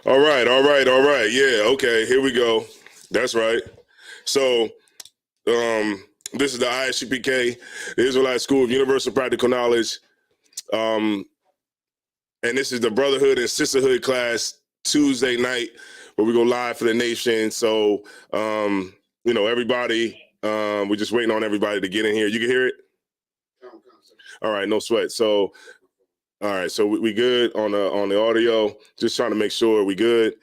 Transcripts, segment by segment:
All right. Yeah, okay, here we go. That's right. So, this is the Isupk, the Israelite School of Universal Practical Knowledge. And this is the Brotherhood and Sisterhood class Tuesday night where we go live for the nation. So, everybody, we're just waiting on everybody to get in here. You can hear it? All right, no sweat. So, all right, so we good on the audio. Just trying to make sure we good.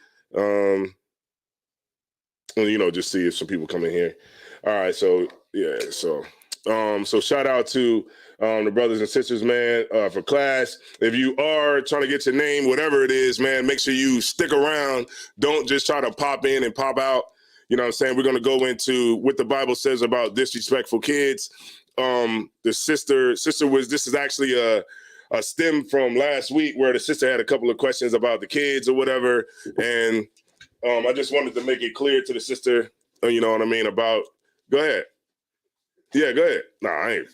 Just see if some people come in here. All right, so yeah, so shout out to the brothers and sisters, man, for class. If you are trying to get your name, whatever it is, man, make sure you stick around. Don't just try to pop in and pop out. You know what I'm saying? We're gonna go into what the Bible says about disrespectful kids. The sister was, this is actually a stem from last week where the sister had a couple of questions about the kids or whatever. And I just wanted to make it clear to the sister, you know what I mean, about, go ahead. Yeah, go ahead. Nah, I ain't,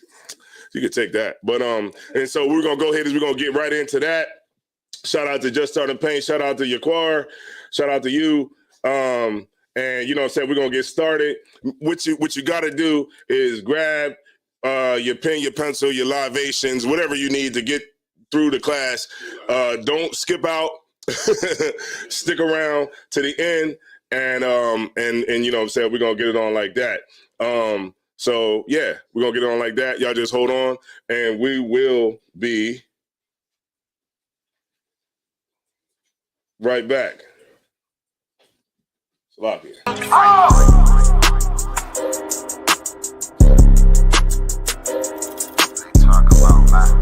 you can take that. But, and so we're going to go ahead and we're going to get right into that. Shout out to Just Starting Pain. Shout out to Yaquar. Shout out to you. And you know what I'm saying, we're going to get started. What you got to do is grab your pen, your pencil, your libations, whatever you need to get through the class. Don't skip out. Stick around to the end, and you know what I'm saying, we're gonna get it on like that. So yeah, we're gonna get it on like that. Y'all just hold on, and we will be right back. It's a lot here. Talk about man.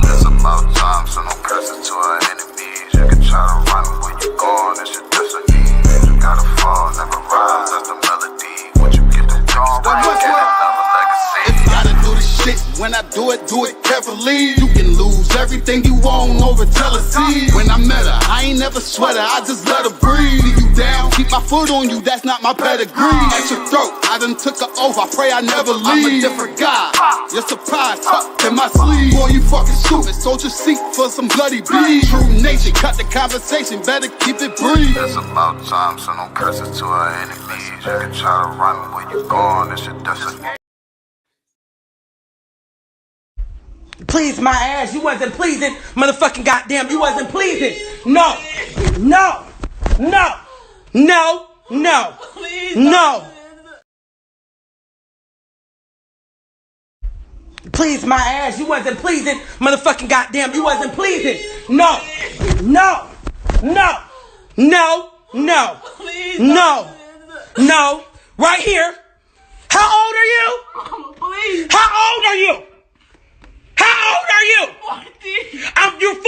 It's about time, so no pressure to our enemies. You can try to run where you going, it's your destiny. You gotta fall, never rise, that's the melody. When you get the dawn, right, get another legacy. If you gotta do this shit, when I do it carefully. You can lose everything you own over jealousy. When I met her, I ain't never sweat her, I just let her breathe. See you down, keep my foot on you, that's not my pedigree. At your throat, I done took her oath, I pray I never leave. I'm a different guy, you're surprised, tucked in my sleeve. Boy, you fucking stupid, soldier seat for some bloody bees. True nation, cut the conversation, better keep it brief. It's about time, so no curses to our enemies. You can try to run where you going, it's your destiny. Please my ass, you wasn't pleasing, motherfucking goddamn, you wasn't pleasing. No. Please my ass, you wasn't pleasing, motherfucking goddamn, you wasn't pleasing. No. Right here. How old are you? Please. How old are you? How old are you? 14. You're 14,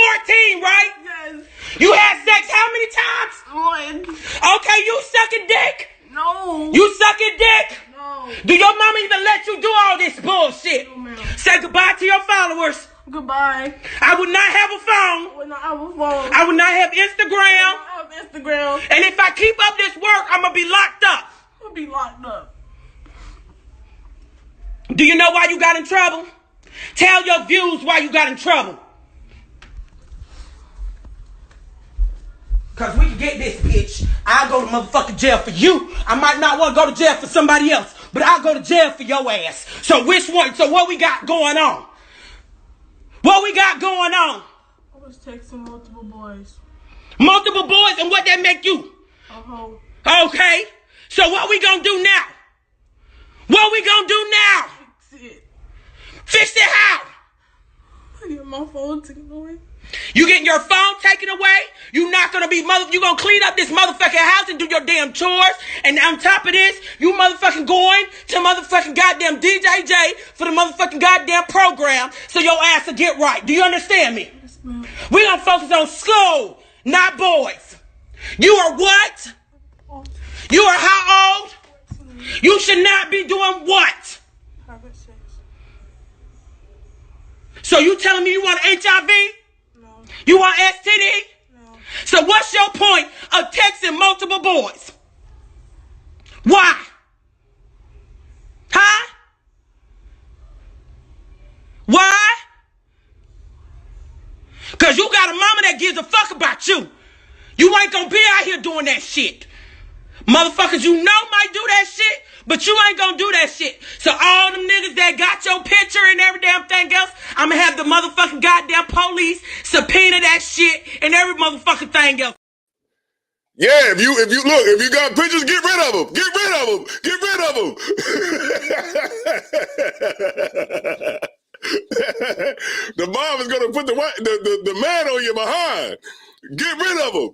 right? Yes. You had sex how many times? One. Okay, you sucking dick? No. You sucking dick? No. Do your mama even let you do all this bullshit? No, ma'am. Say goodbye to your followers. Goodbye. I would not have a phone. I would not have a phone. I would not have Instagram. I have Instagram. And if I keep up this work, I'm going to be locked up. I'll be locked up. Do you know why you got in trouble? Tell your views why you got in trouble. Because we can get this, bitch. I'll go to motherfucking jail for you. I might not want to go to jail for somebody else, but I'll go to jail for your ass. So which one? So what we got going on? What we got going on? I was texting multiple boys. Multiple boys, and what that make you? A hoe. Okay. So what we gonna do now? What we gonna do now? Fix it. Fix it how? I get my phone taken away. You getting your phone taken away? You not gonna be you gonna clean up this motherfucking house and do your damn chores. And on top of this, you motherfucking going to motherfucking goddamn DJJ for the motherfucking goddamn program so your ass will get right. Do you understand me? Yes, ma'am. We gonna focus on school, not boys. You are what? You are how old? You should not be doing what? Having sex. So you telling me you want HIV? No. You want STD? No. So what's your point of texting multiple boys? Why? Huh? Why? Because you got a mama that gives a fuck about you. You ain't gonna be out here doing that shit. Motherfuckers you know might do that shit, but you ain't gonna do that shit. So all them niggas that got your picture and every damn thing else, I'ma have the motherfucking goddamn police subpoena that shit and every motherfucking thing else. Yeah, if you got pictures, get rid of them. Get rid of them. Get rid of them. The mom is gonna put the man on your behind. Get rid of them.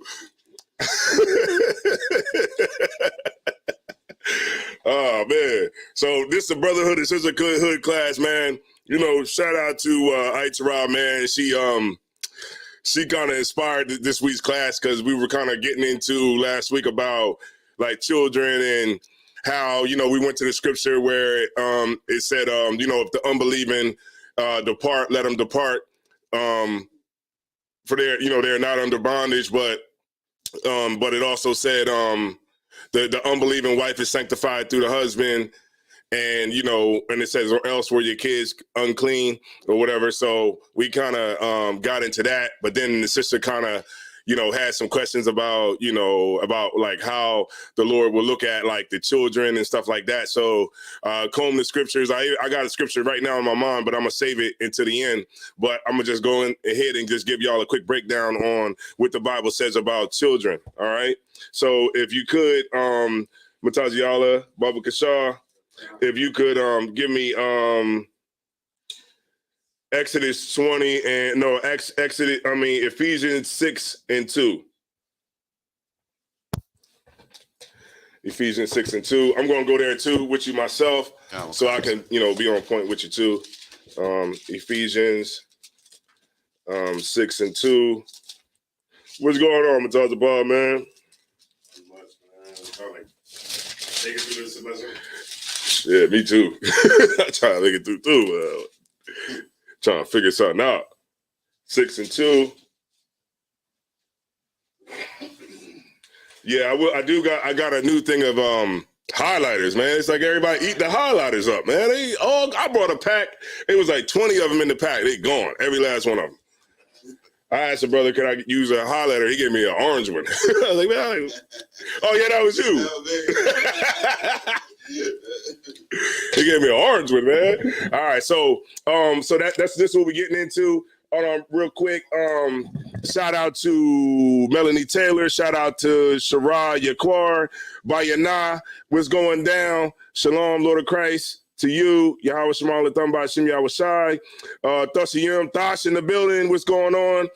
Oh man. So this is the Brotherhood and Sisterhood class, man. You know, shout out to Isupk, man. She kind of inspired this week's class because we were kind of getting into last week about like children and how, you know, we went to the scripture where it said, you know, if the unbelieving depart, let them depart. For their, you know, they're not under bondage, but it also said the unbelieving wife is sanctified through the husband. And, you know, and it says, or else were your kids unclean or whatever. So we kind of got into that. But then the sister kind of, you know, had some questions about, you know, about like how the Lord will look at like the children and stuff like that. So comb the scriptures. I got a scripture right now in my mind, but I'm going to save it into the end. But I'm going to just go ahead and just give y'all a quick breakdown on what the Bible says about children. All right. So if you could, Matajiala, Baba Kashaw, if you could give me Exodus 20 and no Ephesians 6 and 2. Ephesians 6 and 2. I'm gonna go there too with you myself, so I can, you know, be on point with you too. Ephesians 6 and 2. What's going on, Mataza Bob, man? Take it through this semester. Yeah, me too. I'm trying to make it through too. Trying to figure something out. 6 and 2. Yeah, I got a new thing of highlighters, man. It's like everybody eat the highlighters up, man. I brought a pack. It was like 20 of them in the pack. They gone, every last one of them. I asked the brother, could I use a highlighter? He gave me an orange one. I was like, man, oh yeah, that was you. He gave me an orange one, man. All right, so that's this what we're getting into. Hold on, real quick. Shout out to Melanie Taylor. Shout out to Shara Yaquar Bayana. What's going down? Shalom, Lord of Christ. To you, Yahweh Shemal Latamba Shem Yahweh Shai. Thasiyim Thash in the building. What's going on?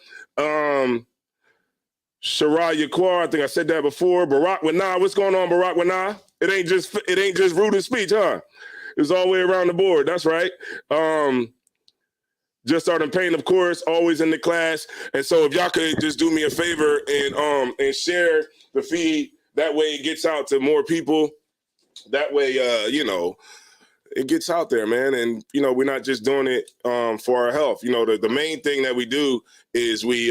Shara Yaquar, I think I said that before. Barak Wanah. What's going on, Barak Wanah? It ain't just rude in speech, huh? It's all the way around the board. That's right. Just starting pain, of course, always in the class. And so if y'all could just do me a favor and share the feed, that way it gets out to more people. That way, you know, it gets out there, man. And, you know, we're not just doing it for our health. You know, the main thing that we do is we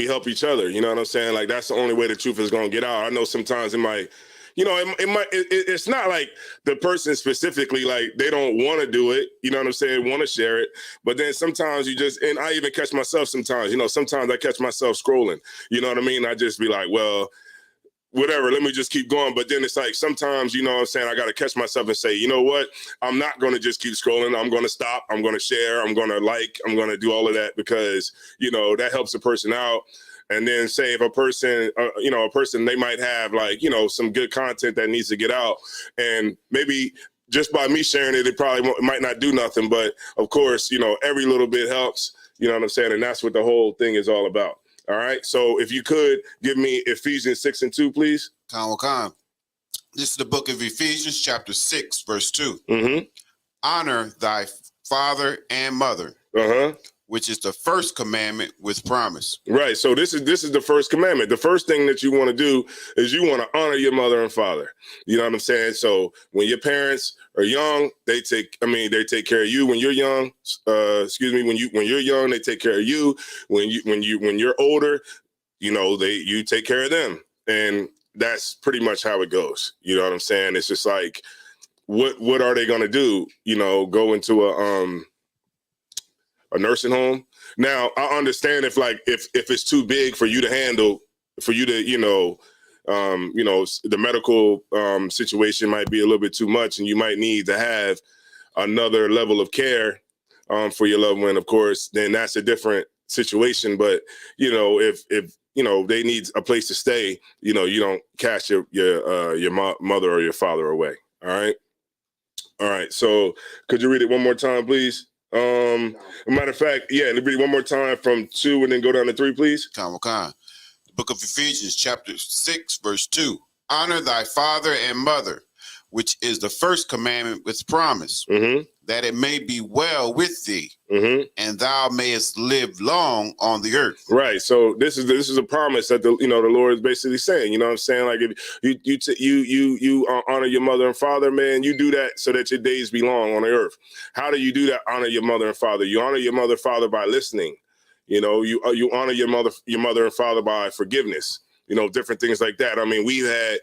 help each other. You know what I'm saying? Like, that's the only way the truth is going to get out. I know sometimes it might, you know, it's not like the person specifically, like they don't want to do it. You know what I'm saying? Want to share it. But then sometimes and I even catch myself sometimes, you know, sometimes I catch myself scrolling, you know what I mean? I just be like, well, whatever, let me just keep going. But then it's like sometimes, you know what I'm saying, I got to catch myself and say, you know what, I'm not going to just keep scrolling. I'm going to stop. I'm going to share. I'm going to like. I'm going to do all of that because, you know, that helps the person out. And then say if a person, you know, they might have like, you know, some good content that needs to get out. And maybe just by me sharing it, it probably might not do nothing. But of course, you know, every little bit helps. You know what I'm saying? And that's what the whole thing is all about. All right. So if you could give me Ephesians 6 and 2, please. Khan. This is the book of Ephesians, chapter 6, verse 2. Mm-hmm. Honor thy father and mother, which is the first commandment with promise. Right. So this is the first commandment. The first thing that you want to do is you want to honor your mother and father. You know what I'm saying? So when your parents are young, they take care of you. When you're young, when you're young, they take care of you. When you're older, you know, you take care of them. And that's pretty much how it goes. You know what I'm saying? It's just like, what are they going to do? You know, go into a a nursing home. Now, I understand if it's too big for you to handle, for you to, the medical situation might be a little bit too much, and you might need to have another level of care for your loved one, of course, then that's a different situation. But, if they need a place to stay, you don't cast your mother or your father away. All right. All right. So could you read it one more time, please? Matter of fact, yeah, read it one more time from 2 and then go down to 3, please. The book of Ephesians, chapter 6, verse 2. Honor thy father and mother, which is the first commandment with promise, that it may be well with thee, and thou mayest live long on the earth. Right. So this is a promise that the Lord is basically saying. You know what I'm saying? Like, if you honor your mother and father, man, you do that so that your days be long on the earth. How do you do that? Honor your mother and father. You honor your mother and father by listening. You honor your mother and father by forgiveness. Different things like that. I mean, we've had,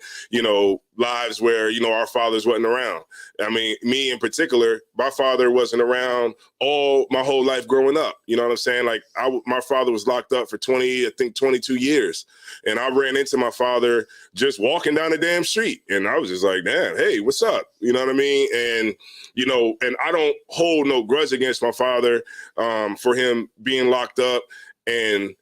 lives where, our fathers wasn't around. I mean, me in particular, my father wasn't around my whole life growing up. You know what I'm saying? Like, my father was locked up for 22 years. And I ran into my father just walking down the damn street. And I was just like, damn, hey, what's up? You know what I mean? And, and I don't hold no grudge against my father for him being locked up and,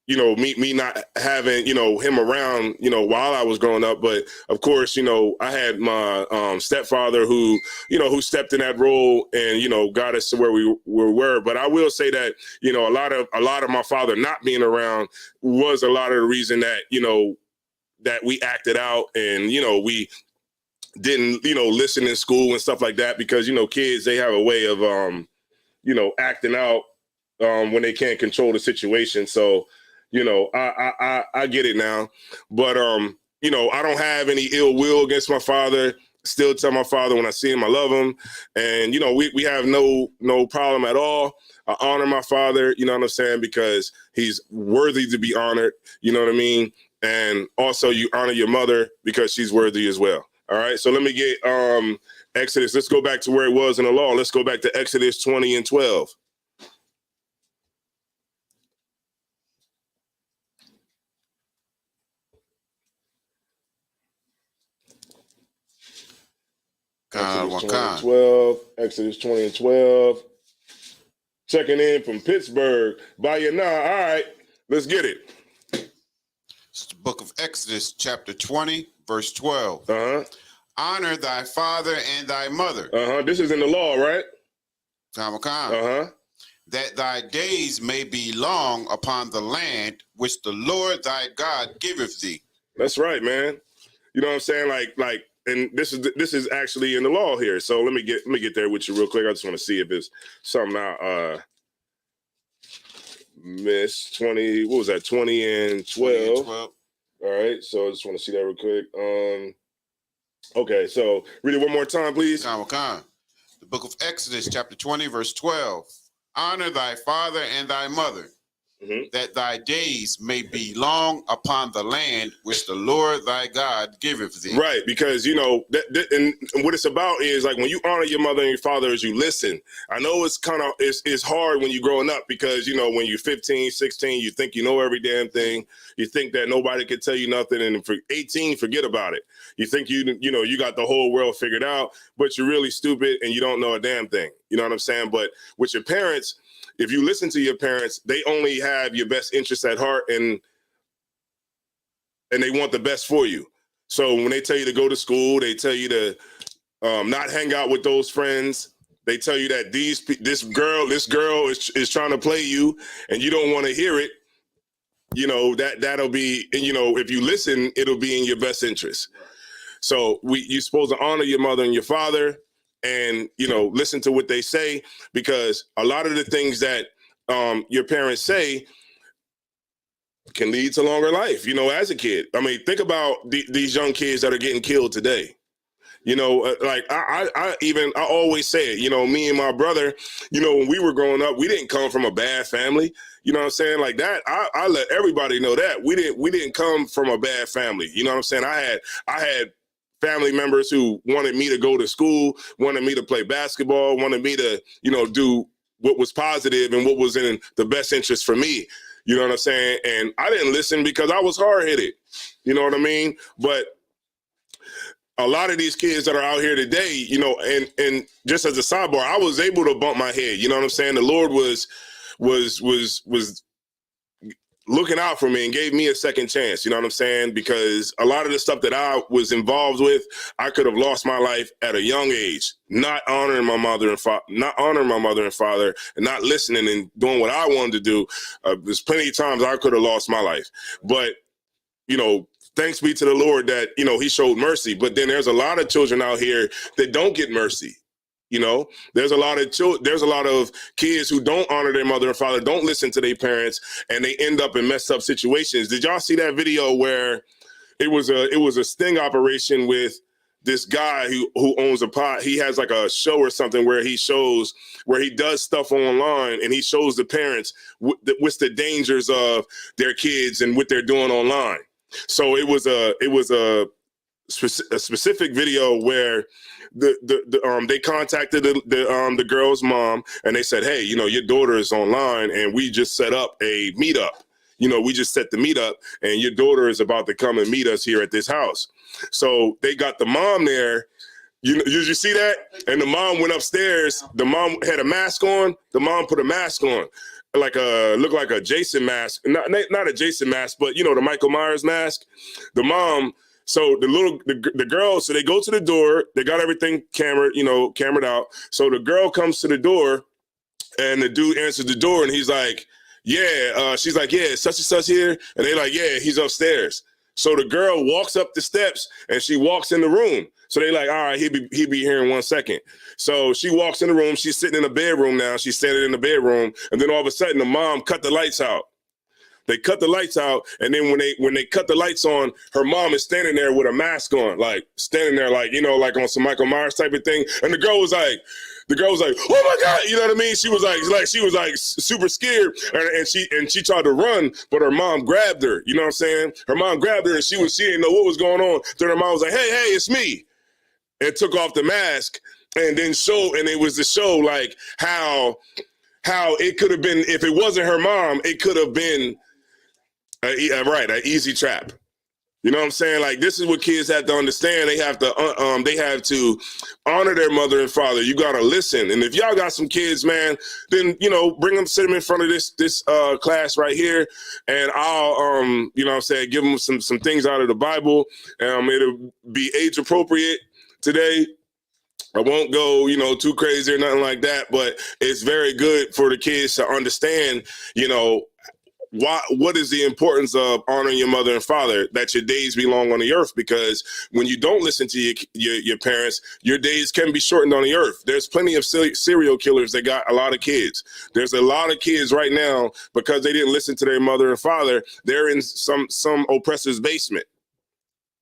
me not having, him around, while I was growing up. But of course, I had my stepfather who stepped in that role and, got us to where we were. But I will say that, a lot of my father not being around was a lot of the reason that, that we acted out and, we didn't, listen in school and stuff like that, because, kids, they have a way of, acting out when they can't control the situation. So, I get it now, but, I don't have any ill will against my father. Still tell my father when I see him, I love him. And, we have no problem at all. I honor my father, you know what I'm saying? Because he's worthy to be honored. You know what I mean? And also you honor your mother because she's worthy as well. All right. So let me get, Exodus. Let's go back to where it was in the law. Let's go back to Exodus 20 and 12. Exodus 20 and 12. Checking in from Pittsburgh. Bayana. All right, let's get it. It's the book of Exodus, chapter 20, verse 12. Honor thy father and thy mother. This is in the law, right? That thy days may be long upon the land which the Lord thy God giveth thee. That's right, man. You know what I'm saying? Like. And this is actually in the law here. So let me get there with you real quick. I just want to see if it's something I missed. 20. What was that? 20 and 12. All right. So I just want to see that real quick. Okay. So read it one more time, please. The book of Exodus, chapter 20, verse 12. Honor thy father and thy mother, that thy days may be long upon the land which the Lord thy God giveth thee. Right, because and what it's about is, like, when you honor your mother and your father, as you listen. I know it's kind of it's hard when you're growing up, because when you're 15, 16, you think you know every damn thing. You think that nobody can tell you nothing, and for 18, forget about it. You think you got the whole world figured out, but you're really stupid and you don't know a damn thing. You know what I'm saying? But with your parents, if you listen to your parents, they only have your best interests at heart, and they want the best for you. So when they tell you to go to school, they tell you to not hang out with those friends. They tell you that this girl is trying to play you, and you don't want to hear it. That'll be, if you listen, it'll be in your best interest. So you're supposed to honor your mother and your father, and listen to what they say, because a lot of the things that your parents say can lead to longer life, as a kid. I mean, think about these young kids that are getting killed today. Like I always say it, me and my brother, when we were growing up, we didn't come from a bad family. You know what I'm saying? Like that, I let everybody know that we didn't come from a bad family. You know what I'm saying? I had family members who wanted me to go to school, wanted me to play basketball, wanted me to, do what was positive and what was in the best interest for me. You know what I'm saying? And I didn't listen because I was hard-headed. You know what I mean? But a lot of these kids that are out here today, you know, and just as a sidebar, I was able to bump my head. You know what I'm saying? The Lord was looking out for me and gave me a second chance. You know what I'm saying? Because a lot of the stuff that I was involved with, I could have lost my life at a young age, not honoring my mother and father, and not listening and doing what I wanted to do. There's plenty of times I could have lost my life, but you know, thanks be to the Lord that, you know, he showed mercy. But then there's a lot of children out here that don't get mercy. You know, there's a lot of kids who don't honor their mother and father, don't listen to their parents, and they end up in messed up situations. Did y'all see that video where it was a sting operation with this guy who owns a pot? He has like a show or something where he does stuff online, and he shows the parents what's the dangers of their kids and what they're doing online. So it was a specific video where they contacted the girl's mom, and they said, hey, you know, your daughter is online, and we just set up a meetup. You know, we just set the meetup, and your daughter is about to come and meet us here at this house. So they got the mom there. Did you see that? And the mom went upstairs. The mom had a mask on. The mom put a mask on, looked like a Jason mask. Not a Jason mask, but you know, the Michael Myers mask. The mom. So the girl, so they go to the door. They got everything camered out. So the girl comes to the door, and the dude answers the door, and he's like, yeah. She's like, yeah, such and such here. And they like, yeah, he's upstairs. So the girl walks up the steps, and she walks in the room. So they like, all right, he'll be here in 1 second. So she walks in the room. She's sitting in the bedroom now. She's standing in the bedroom. And then all of a sudden, the mom cut the lights out. They cut the lights out, and then when they cut the lights on, her mom is standing there with a mask on, like standing there, like, you know, like on some Michael Myers type of thing. And the girl was like, oh my God, you know what I mean? She was like super scared, and she tried to run, but her mom grabbed her. You know what I'm saying? Her mom grabbed her, and she didn't know what was going on. So her mom was like, hey, it's me, and took off the mask, and then it was to show like how it could have been, if it wasn't her mom, it could have been an easy trap. You know what I'm saying? Like, this is what kids have to understand. They have to honor their mother and father. You got to listen. And if y'all got some kids, man, then, you know, bring them, sit them in front of this class right here. And I'll, you know what I'm saying, give them some things out of the Bible. It'll be age appropriate today. I won't go, you know, too crazy or nothing like that, but it's very good for the kids to understand, you know, what is the importance of honoring your mother and father, that your days be long on the earth, because when you don't listen to your parents, your days can be shortened on the earth. There's plenty of serial killers that got a lot of kids. There's a lot of kids right now, because they didn't listen to their mother and father, they're in some oppressor's basement.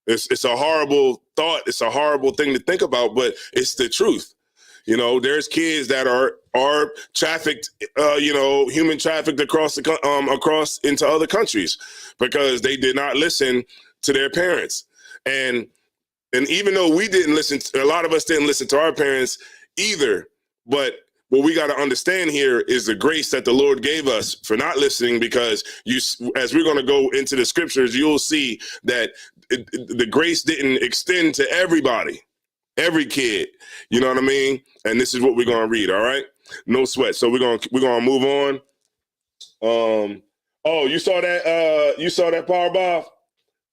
It's a horrible thought. It's a horrible thing to think about, but it's the truth. You know, there's kids that are trafficked, you know, human trafficked across into other countries because they did not listen to their parents. And even though we didn't listen, a lot of us didn't listen to our parents either. But what we got to understand here is the grace that the Lord gave us for not listening, because as we're going to go into the scriptures, you'll see that the grace didn't extend to everybody. Every kid, you know what I mean? And this is what we're gonna read, all right? No sweat. So we're gonna move on. Oh, you saw that power Bob?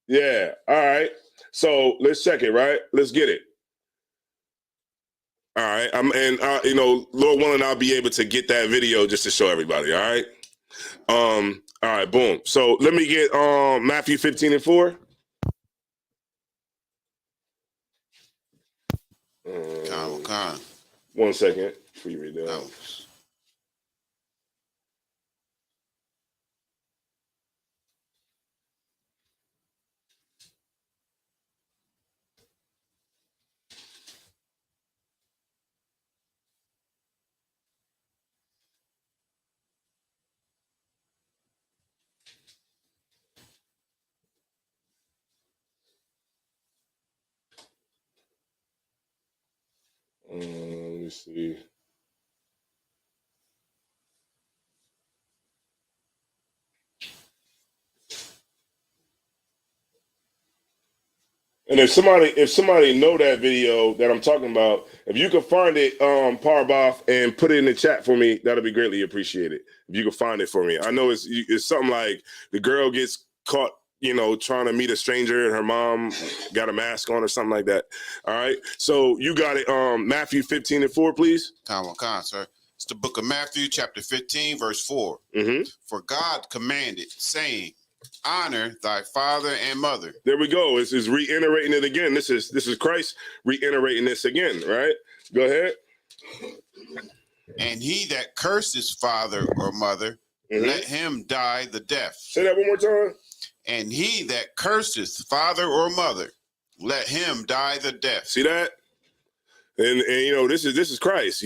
Yeah, all right. So let's check it, right? Let's get it. All right. You know, Lord willing, I'll be able to get that video just to show everybody, all right? All right, boom. So let me get Matthew 15:4. 1 second before you read that. Let me see. And if somebody know that video that I'm talking about, if you can find it, Parboff, and put it in the chat for me, that'll be greatly appreciated. If you can find it for me, I know it's something like the girl gets caught, trying to meet a stranger, and her mom got a mask on or something like that. All right, so you got it. Matthew 15:4, please. Come on, sir. It's the book of Matthew, chapter 15, verse 4. Mm-hmm. For God commanded, saying, honor thy father and mother. There we go. This is reiterating it again. This is Christ reiterating this again, right? Go ahead. And he that curses father or mother, let him die the death. Say that one more time. And he that curses father or mother, let him die the death. See that? And this is Christ.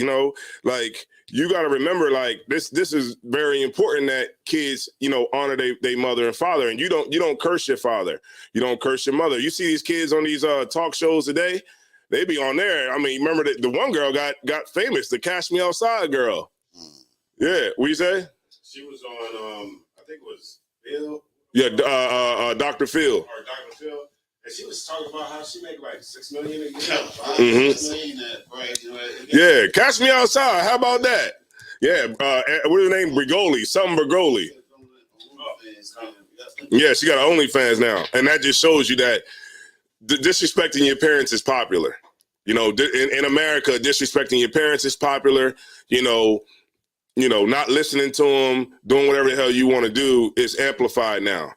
Like, you got to remember, like, this is very important that kids honor their mother and father, and you don't curse your father, you don't curse your mother. You see these kids on these talk shows today, they be on there. I mean, remember the one girl got famous, the Cash Me Outside girl. Yeah, what you say? She was on I think it was Phil. Yeah, Dr. Phil. Or Dr. Phil. And she was talking about how she make like $6 million a year. Yeah, Cash Me Outside. How about that? Yeah, what's her name? Brigoli, something Brigoli. Yeah, she got an OnlyFans now, and that just shows you that disrespecting your parents is popular. In America, disrespecting your parents is popular. Not listening to them, doing whatever the hell you want to do is amplified now.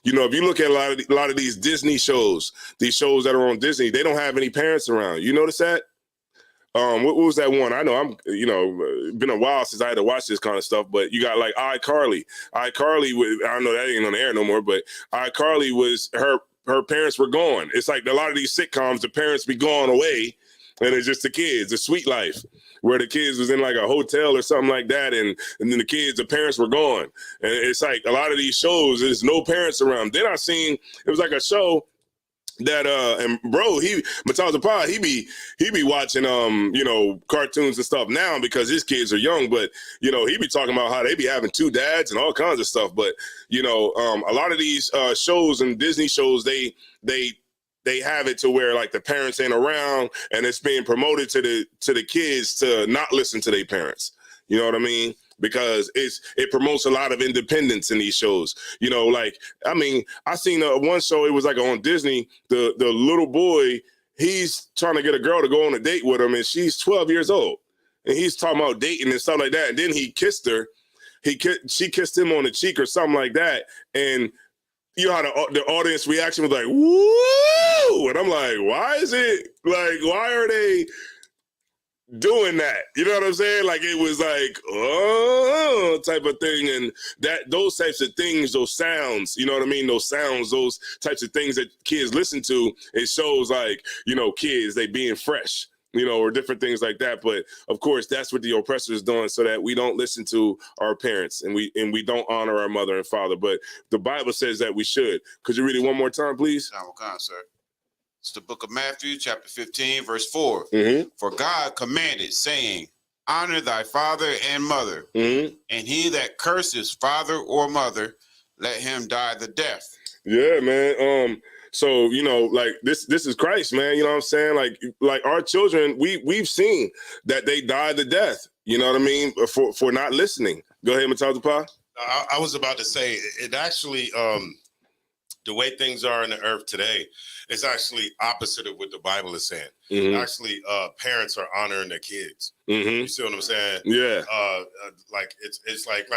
If you look at a lot of these Disney shows, these shows that are on Disney, they don't have any parents around. You notice that? What was that one? I know been a while since I had to watch this kind of stuff, but you got like iCarly. iCarly, I don't know, that ain't on the air no more, but iCarly was her parents were gone. It's like a lot of these sitcoms, the parents be gone away, and it's just the kids, the sweet life, where the kids was in like a hotel or something like that, and then the parents were gone. And it's like a lot of these shows, there's no parents around. Then I seen, it was like a show that and bro, Matazza Pa, he be watching cartoons and stuff now because his kids are young, but he be talking about how they be having two dads and all kinds of stuff. But a lot of these shows and Disney shows, they have it to where like the parents ain't around, and it's being promoted to the kids to not listen to their parents. You know what I mean? Because it promotes a lot of independence in these shows. I seen one show, it was like on Disney, the little boy, he's trying to get a girl to go on a date with him, and she's 12 years old. And he's talking about dating and stuff like that. And then he kissed her. She kissed him on the cheek or something like that. And you know how the audience reaction was like, woo! And I'm like, why are they doing that? You know what I'm saying? Like, it was like, oh, type of thing. And those types of things, those sounds, you know what I mean? Those sounds, those types of things that kids listen to, it shows like, kids, they being fresh, or different things like that. But of course, that's what the oppressor is doing, so that we don't listen to our parents and we don't honor our mother and father. But the Bible says that we should. Could you read it one more time, please? Sir. It's the book of Matthew, chapter 15, verse 4. For God commanded, saying, honor thy father and mother, and he that curses father or mother, let him die the death. Yeah, man. So, like this is Christ, man. You know what I'm saying? Like our children, we've seen that they die the death. You know what I mean? For not listening. Go ahead, Matazza Pa. I was about to say, it actually, the way things are in the earth today, it's actually opposite of what the Bible is saying. Actually, parents are honoring their kids. You see what I'm saying? Yeah. Like it's like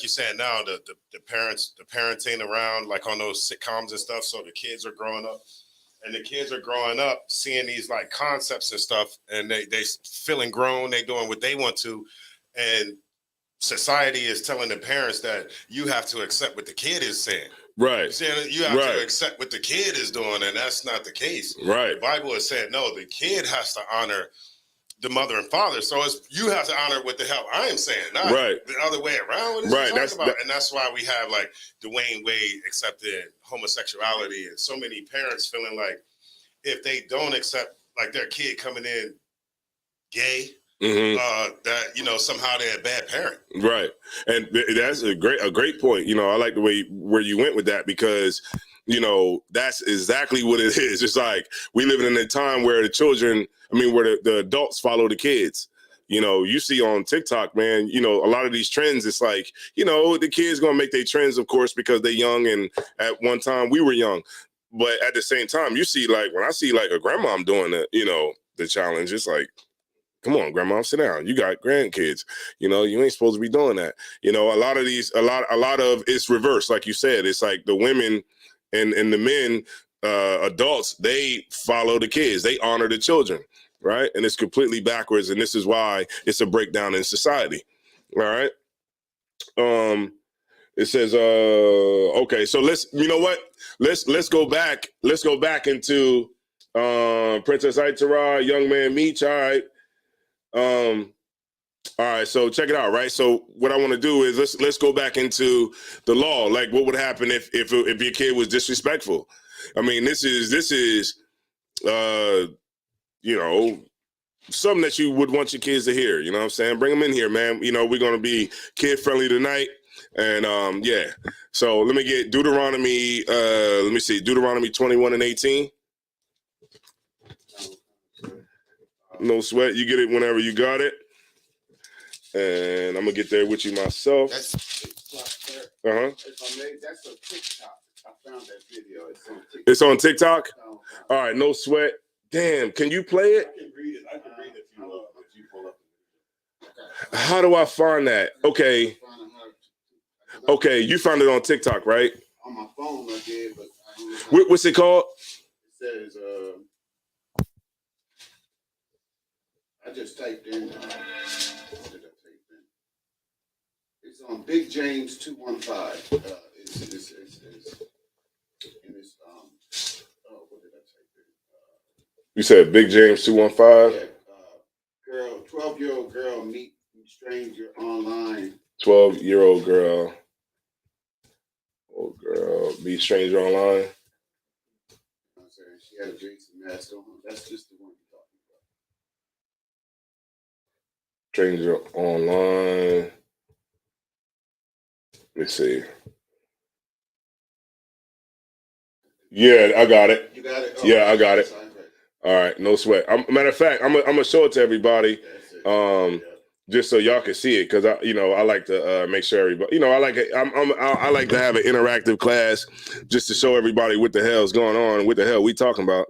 you're saying now, the parents ain't around, like on those sitcoms and stuff. So the kids are growing up, and the kids are growing up seeing these like concepts and stuff, and they feeling grown, they doing what they want to, and society is telling the parents that you have to accept what the kid is saying. Right. You have to accept what the kid is doing, and that's not the case. Right. The Bible is saying, no, the kid has to honor the mother and father. So you have to honor what the hell I am saying, not the other way around. What is he talking about? And that's why we have like Dwayne Wade accepted homosexuality, and so many parents feeling like if they don't accept like their kid coming in gay, that somehow they're a bad parent. Right. And that's a great point. I like the way where you went with that, because you know, that's exactly what it is. It's like we living in a time where where the adults follow the kids. You know, you see on TikTok, man, you know, a lot of these trends, it's like, you know, the kids going to make their trends, of course, because they're young. And at one time we were young. But at the same time, you see, like, when I see like a grandmom doing the challenge, it's like, come on, grandma, sit down. You got grandkids. You know, you ain't supposed to be doing that. You know, a lot of it's reversed. Like you said, it's like the women and the men, adults, they follow the kids. They honor the children. Right. And it's completely backwards. And this is why it's a breakdown in society. All right. It says, okay, so let's go back. Let's go back into Princess Aitara, Young Man Meech. All right. All right, so check it out, right? So what I want to do is let's go back into the law. Like, what would happen if your kid was disrespectful? I mean, this is you know, something that you would want your kids to hear. You know what I'm saying? Bring them in here, man. You know, we're gonna be kid friendly tonight, and yeah. So let me get Deuteronomy. Let me see, Deuteronomy 21:18. No sweat. You get it whenever you got it. And I'm gonna get there with you myself. That's a TikTok. I found that video. It's on TikTok. All right, no sweat. Damn, can you play it? I can read it if you pull up. How do I find that? Okay. Okay, you found it on TikTok, right? On my phone, I did, but I don't know. What's it called? It says, I just typed in, what did I type in? It's on Big James 215. It's what did I type in? You said Big James 215? Yeah, 12-year-old girl meet stranger online. 12-year-old girl. Oh, girl, meet stranger online. I'm saying she had a Jason mask on. That's just the one you're talking about. Stranger online. Let me see. Yeah, I got it. You got it? Oh, yeah, I got it. All right, no sweat. Matter of fact, I'm gonna show it to everybody, just so y'all can see it, because I like to make sure everybody, I like it. I like to have an interactive class, just to show everybody what the hell's going on, what the hell we talking about.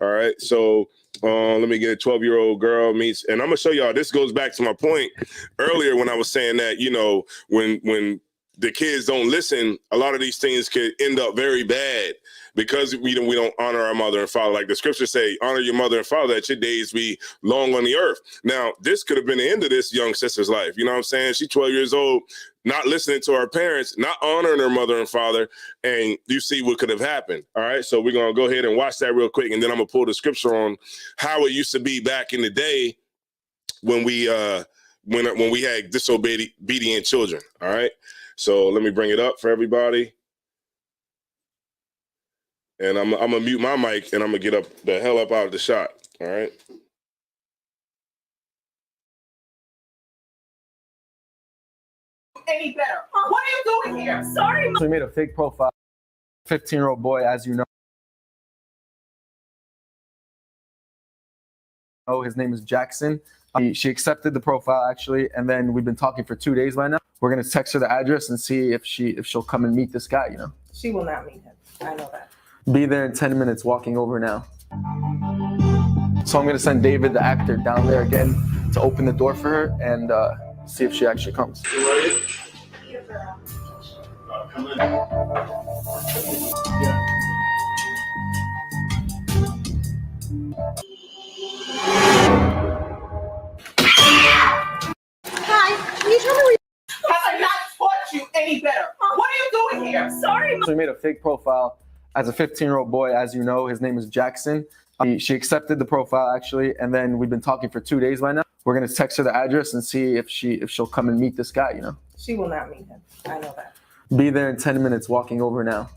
All right, so let me get a 12-year-old girl meets, and I'm gonna show y'all. This goes back to my point earlier when I was saying that when the kids don't listen, a lot of these things could end up very bad because we don't honor our mother and father. Like the scriptures say, honor your mother and father that your days be long on the earth. Now, this could have been the end of this young sister's life. You know what I'm saying? She's 12 years old, not listening to her parents, not honoring her mother and father, and you see what could have happened. All right, so we're going to go ahead and watch that real quick, and then I'm going to pull the scripture on how it used to be back in the day when we had disobedient children. All right. So let me bring it up for everybody. And I'm going to mute my mic, and I'm going to get the hell up out of the shot. All right. Any better. What are you doing here? Sorry. So we made a fake profile. 15-year-old boy, as you know. His name is Jackson. She accepted the profile, actually, and then we've been talking for 2 days by now. We're going to text her the address and see if she'll come and meet this guy, She will not meet him. I know that. Be there in 10 minutes, walking over now. So I'm going to send David, the actor, down there again to open the door for her and see if she actually comes. Hi, can you tell me where have I not taught you any better? What are you doing here? Sorry. So we made a fake profile as a 15-year-old boy, as you know. His name is Jackson. She accepted the profile, actually, and then we've been talking for 2 days by now. We're going to text her the address and see if she'll come and meet this guy, She will not meet him. I know that. Be there in 10 minutes, walking over now.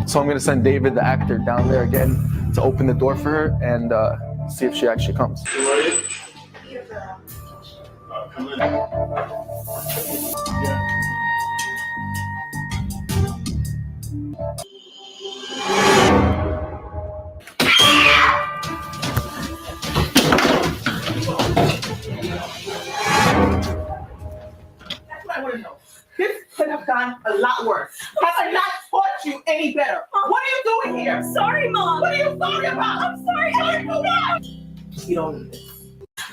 So I'm going to send David, the actor, down there again to open the door for her and see if she actually comes. time a lot worse. Have I not taught you any better? What are you doing here? Sorry, Mom. What are you sorry about? I'm sorry. You don't need this.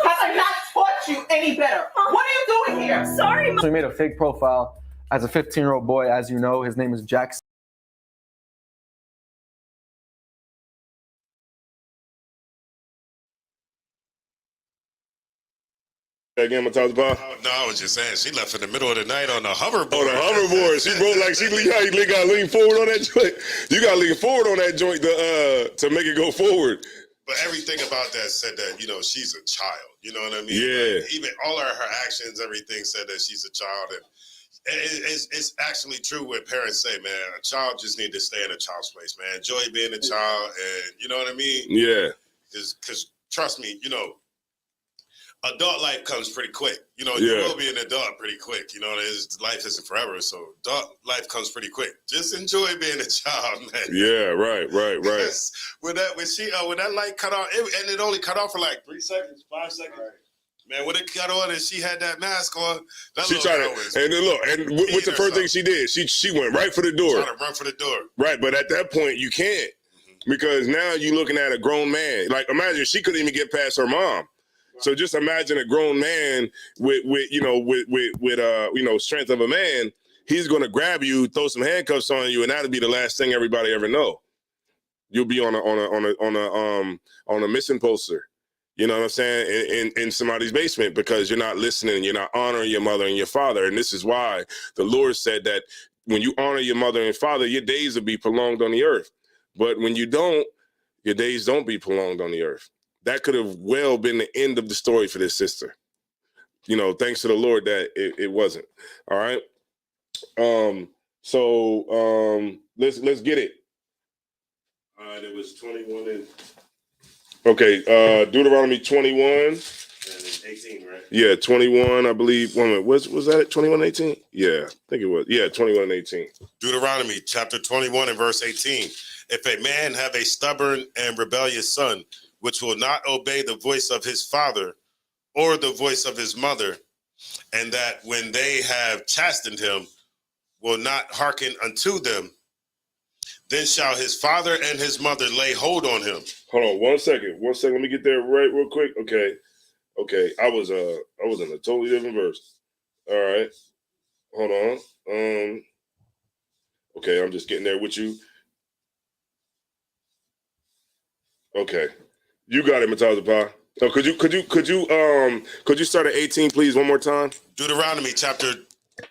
Have I not taught you any better? What are you doing here? Sorry, Mom. So we made a fake profile as a 15-year-old boy, as you know. His name is Jackson. Again, Matazapa? No, I was just saying, she left in the middle of the night on the hoverboard. On the hoverboard. She broke like you gotta lean forward on that joint. You gotta lean forward on that joint to make it go forward. But everything about that said that, you know, she's a child. You know what I mean? Yeah. Like, even all of her actions, everything said that she's a child. And it's actually true what parents say, man. A child just need to stay in a child's place, man. Enjoy being a child. And you know what I mean? Yeah. Because trust me, you know, adult life comes pretty quick. You know, Yeah. you will be an adult pretty quick. You know, life isn't forever. So adult life comes pretty quick. Just enjoy being a child, man. Yeah, right. When that light cut off, and it only cut off for like 3 seconds, 5 seconds. Right. Man, when it cut on and she had that mask on, that She tried to, and then look, and what's the first thing she did? She went right for the door. Trying to run for the door. Right, but at that point you can't, because now you're looking at a grown man. Like, imagine she couldn't even get past her mom. So just imagine a grown man with strength of a man. He's gonna grab you, throw some handcuffs on you, and that'll be the last thing everybody ever know. You'll be on a missing poster. You know what I'm saying? In somebody's basement, because you're not listening, you're not honoring your mother and your father. And this is why the Lord said that when you honor your mother and father, your days will be prolonged on the earth. But when you don't, your days don't be prolonged on the earth. That could have well been the end of the story for this sister. You know, thanks to the Lord that it wasn't. All right. Let's get it. All right, it was 21 and okay, Deuteronomy 21 and 18, right? Yeah, 21, I believe. 1 minute, was that it? 21 and 18? Yeah, I think it was. Yeah, 21 and 18. Deuteronomy chapter 21 and verse 18. If a man have a stubborn and rebellious son, which will not obey the voice of his father or the voice of his mother, and that when they have chastened him, will not hearken unto them, then shall his father and his mother lay hold on him. Hold on 1 second. 1 second. Let me get there right real quick. Okay. I was in a totally different verse. All right. Hold on. Okay, I'm just getting there with you. Okay. You got it, Matazapa. So could you start at 18, please, one more time? Deuteronomy chapter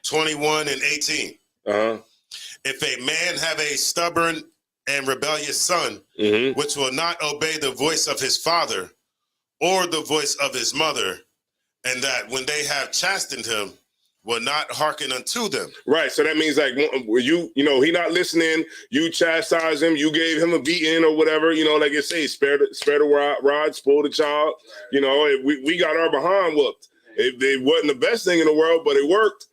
21 and 18. Uh-huh. If a man have a stubborn and rebellious son, which will not obey the voice of his father or the voice of his mother, and that when they have chastened him, will not hearken unto them. Right. So that means like he not listening, you chastise him, you gave him a beating or whatever, like you say, spare the rod, spoil the child. You know, we got our behind whooped. It wasn't the best thing in the world, but it worked.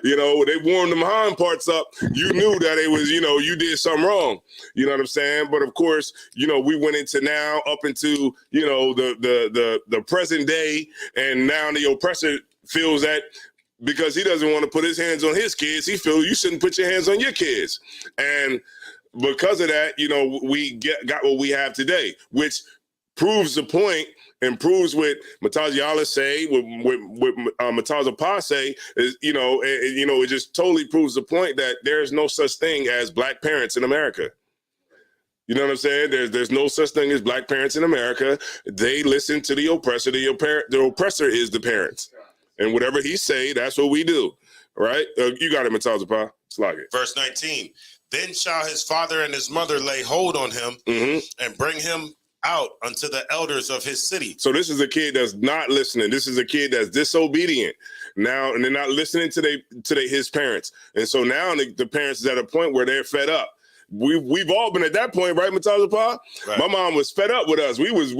They warmed them hind parts up. You knew that it was, you did something wrong. You know what I'm saying? But of course, we went into now up into, the present day, and now the oppressor feels that because he doesn't want to put his hands on his kids, he feels you shouldn't put your hands on your kids. And because of that, we got what we have today, which proves the point and proves what Mataziala say, what Matazapa say, is, it just totally proves the point that there is no such thing as black parents in America. You know what I'm saying? There's no such thing as black parents in America. They listen to the oppressor. The oppressor is the parents. And whatever he say, that's what we do. Right? You got it, Matazapa. It's like it. Verse 19. Then shall his father and his mother lay hold on him and bring him out unto the elders of his city. So this is a kid that's not listening. This is a kid that's disobedient now, and they're not listening to his parents. And so now the parents is at a point where they're fed up. We've all been at that point, right, Matazapa? Right. My mom was fed up with us. We was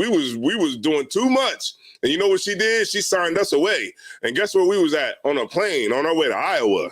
doing too much. And you know what she did? She signed us away. And guess where we was at? On a plane on our way to Iowa.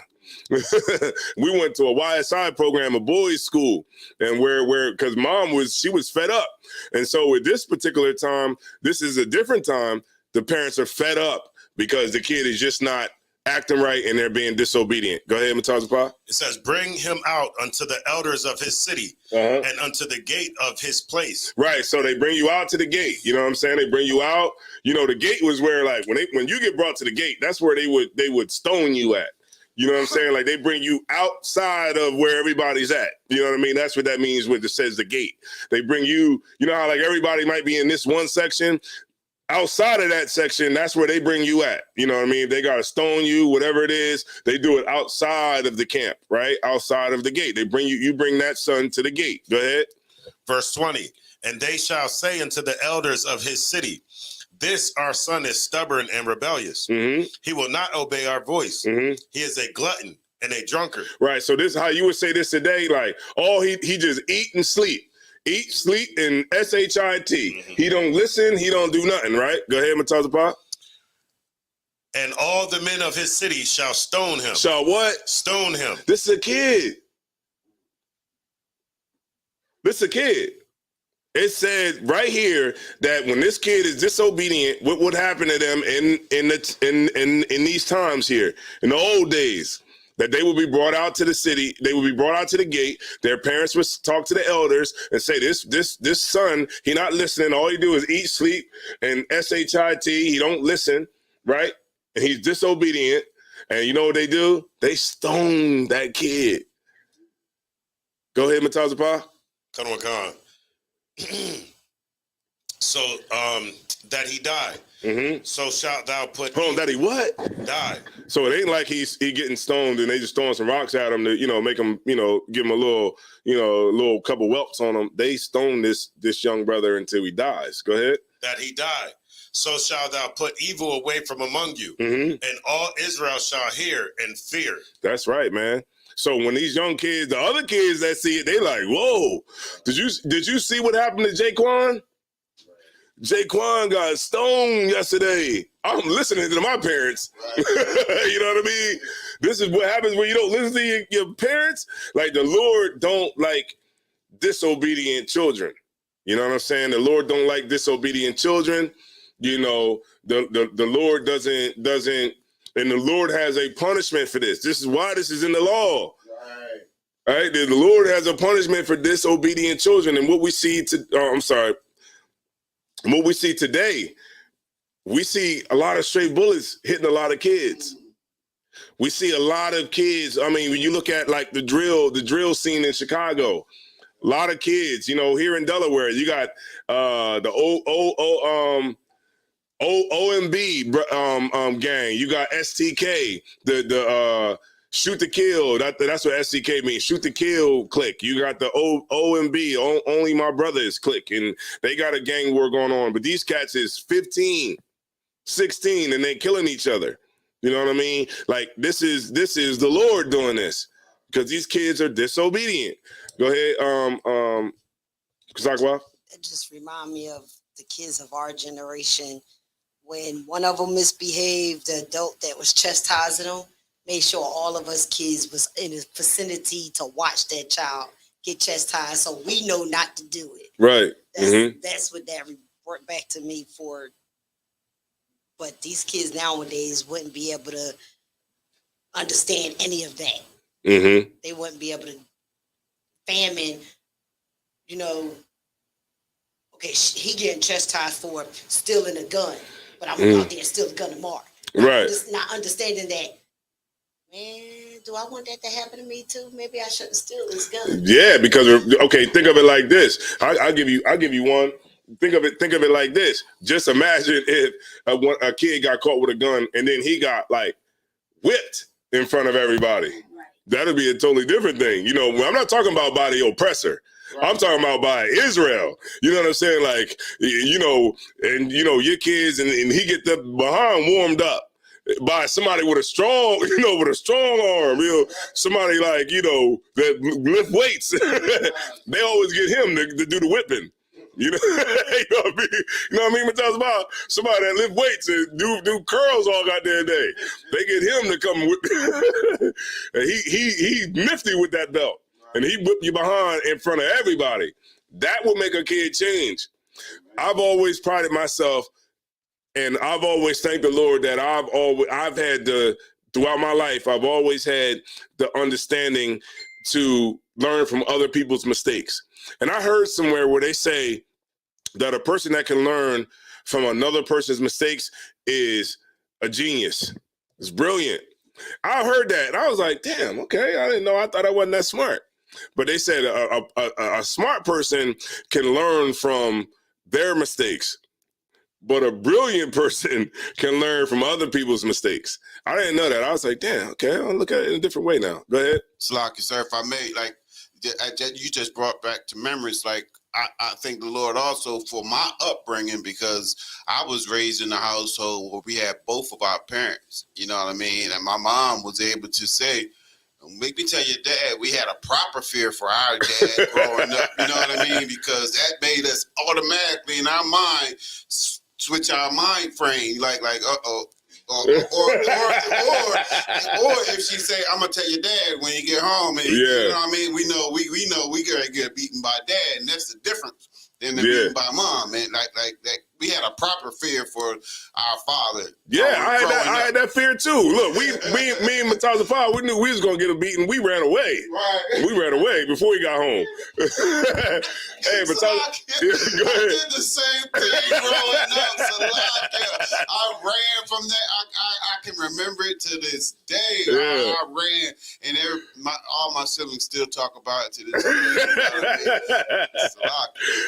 We went to a YSI program, a boys' school, and where because mom was fed up. And so at this particular time, this is a different time. The parents are fed up because the kid is just not acting right and they're being disobedient. Go ahead, Matazapa. It says, bring him out unto the elders of his city and unto the gate of his place. Right. So they bring you out to the gate. You know what I'm saying? They bring you out. You know, the gate was where, like, when you get brought to the gate, that's where they would stone you at. You know what I'm saying? Like, they bring you outside of where everybody's at. You know what I mean? That's what that means when it says the gate. They bring you, you know how like everybody might be in this one section? Outside of that section, that's where they bring you at. You know what I mean? They got to stone you, whatever it is. They do it outside of the camp, right? Outside of the gate. They bring you bring that son to the gate. Go ahead. Verse 20, and they shall say unto the elders of his city, this our son is stubborn and rebellious. He will not obey our voice. He is a glutton and a drunkard. Right. So this is how you would say this today. Like, he just eat and sleep. Eat, sleep, and shit. He don't listen. He don't do nothing, right? Go ahead, Matazapa. And all the men of his city shall stone him. Shall what? Stone him. This is a kid. This is a kid. It said right here that when this kid is disobedient, what would happen to them in these times here, in the old days? That they will be brought out to the city, they will be brought out to the gate. Their parents would talk to the elders and say, this son, he not listening. All he do is eat, sleep, and shit. He don't listen, right? And he's disobedient. And you know what they do? They stone that kid. Go ahead, Matazapa. Come on. So that he died. So shalt thou put. Hold on, that he what? Died. So it ain't like he getting stoned and they just throwing some rocks at him to, you know, make him, you know, give him a little couple whelps on him. They stone this young brother until he dies. Go ahead. That he died. So shalt thou put evil away from among you, and all Israel shall hear and fear. That's right, man. So when these young kids, the other kids that see it, they like, whoa, did you see what happened to Jaquan? Jaquan got stoned yesterday. I'm listening to my parents. You know what I mean? This is what happens when you don't listen to your parents. Like, the Lord don't like disobedient children. You know what I'm saying? The Lord don't like disobedient children. You know, the Lord doesn't, and the Lord has a punishment for this. This is why this is in the law. Right? The Lord has a punishment for disobedient children. And what we see what we see today, we see a lot of stray bullets hitting a lot of kids. We see a lot of kids. I mean, when you look at like the drill scene in Chicago, a lot of kids, you know, here in Delaware, you got the OMB gang. You got STK, the shoot to kill. That's what STK means. Shoot to kill clique. You got the OMB, only my brothers clique, and they got a gang war going on. But these cats is 15, 16, and they killing each other. You know what I mean? Like, this is the Lord doing this because these kids are disobedient. Go ahead, Kazakwa. It just remind me of the kids of our generation. When one of them misbehaved, the adult that was chastising them made sure all of us kids was in the vicinity to watch that child get chastised, so we know not to do it. Right. That's what that brought back to me for. But these kids nowadays wouldn't be able to understand any of that. They wouldn't be able to famine, you know, okay, he getting chastised for stealing a gun, but I'm out there and steal a gun tomorrow. Right. Just not understanding that, man, do I want that to happen to me too? Maybe I shouldn't steal this gun. Yeah, because, okay, think of it like this. I'll give you one. Think of it like this. Just imagine if a kid got caught with a gun and then he got like whipped in front of everybody. Right. That'd be a totally different thing. You know, I'm not talking about by the oppressor. Right. I'm talking about by Israel. You know what I'm saying? Like, you know, and you know, your kids and he get the behind warmed up by somebody with a strong, arm, you know, somebody like, you know, that lift weights. They always get him to do the whipping. You know, you know what I mean? You know what I mean? We're talking about somebody that lift weights and do curls all goddamn day. They get him to come whip. And he's nifty with that belt. And he whip you behind in front of everybody. That will make a kid change. I've always prided myself, and I've always thanked the Lord that I've had the throughout my life, I've always had the understanding to learn from other people's mistakes. And I heard somewhere where they say that a person that can learn from another person's mistakes is a genius. It's brilliant. I heard that and I was like, damn, okay. I didn't know. I thought I wasn't that smart. But they said a smart person can learn from their mistakes, but a brilliant person can learn from other people's mistakes. I didn't know that. I was like, damn, okay, I'll look at it in a different way now. Go ahead. Slocky, sir, if I may, like, you just brought back to memories, like, I thank the Lord also for my upbringing, because I was raised in a household where we had both of our parents, you know what I mean? And my mom was able to say, make me tell your dad, we had a proper fear for our dad growing up, you know what I mean? Because that made us automatically in our mind switch our mind frame, like, uh-oh. Or if she say, I'm gonna tell your dad when you get home, and you know what I mean, we know we gonna get beaten by dad, and that's the difference than the beaten by mom, man. Like we had a proper fear for our father. Yeah, I had that fear too. Look, me and Mataza Paul, we knew we was gonna get a beating. We ran away. Right. We ran away before he got home. Hey, Mataza, go ahead. I did the same thing growing up. So I ran from that. I can remember it to this day. Yeah. I ran, and all my siblings still talk about it to this day.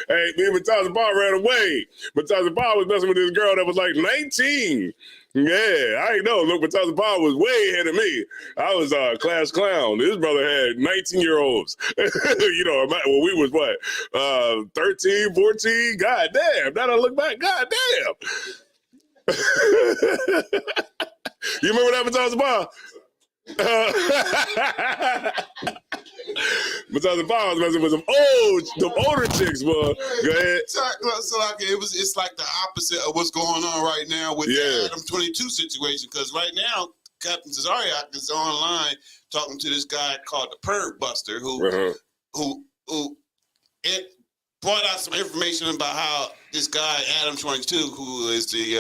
Hey, me and Mataza Paul ran away. Mataza Paul was messing with this girl that was like 19. Yeah, I ain't know. Look, Mataza Paul was way ahead of me. I was a class clown. His brother had 19-year-olds. You know, well, we was what? 13, 14? God damn. Now I look back, god damn. You remember that, Mataza Paul? Mataza Paul was messing with some older chicks, boy. Go ahead. So it's like the opposite of what's going on right now with the Adam 22 situation. Because right now, Captain Cesariak is online talking to this guy called the Perv Buster, who it brought out some information about how this guy Adam 22, who is the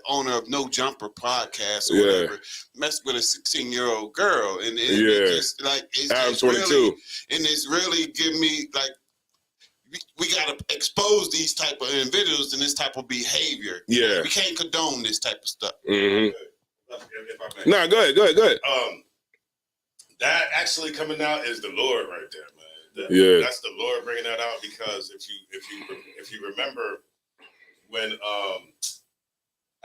owner of No Jumper podcast or whatever, messed with a 16-year-old girl, and it's like it's 22, really, and it's really giving me like we gotta expose these type of individuals and this type of behavior. Yeah, we can't condone this type of stuff. Mm-hmm. No, go ahead. That actually coming out is the Lord right there, man. That's the Lord bringing that out, because if you remember when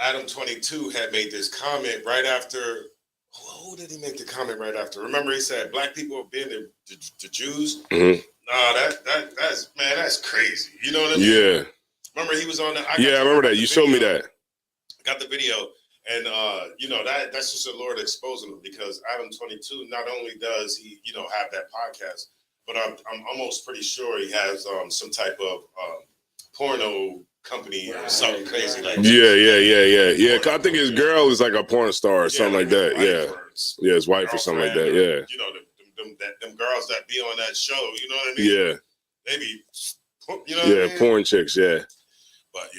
Adam 22 had made this comment right after. Who did he make the comment right after? Remember, he said black people have been the Jews. Mm-hmm. Nah, that's crazy. You know what I mean? Yeah. Remember, he was on that. I remember that. You showed me that. Got the video, and that's just the Lord exposing him, because Adam 22 not only does he have that podcast, but I'm almost pretty sure he has some type of porno company or something crazy like that. Yeah. I think his girl is like a porn star or something like that. Yeah, his wife or something like that. Yeah. You know, them girls that be on that show. You know what I mean? Yeah. Maybe. You know. Yeah, what I mean? Porn chicks. Yeah. But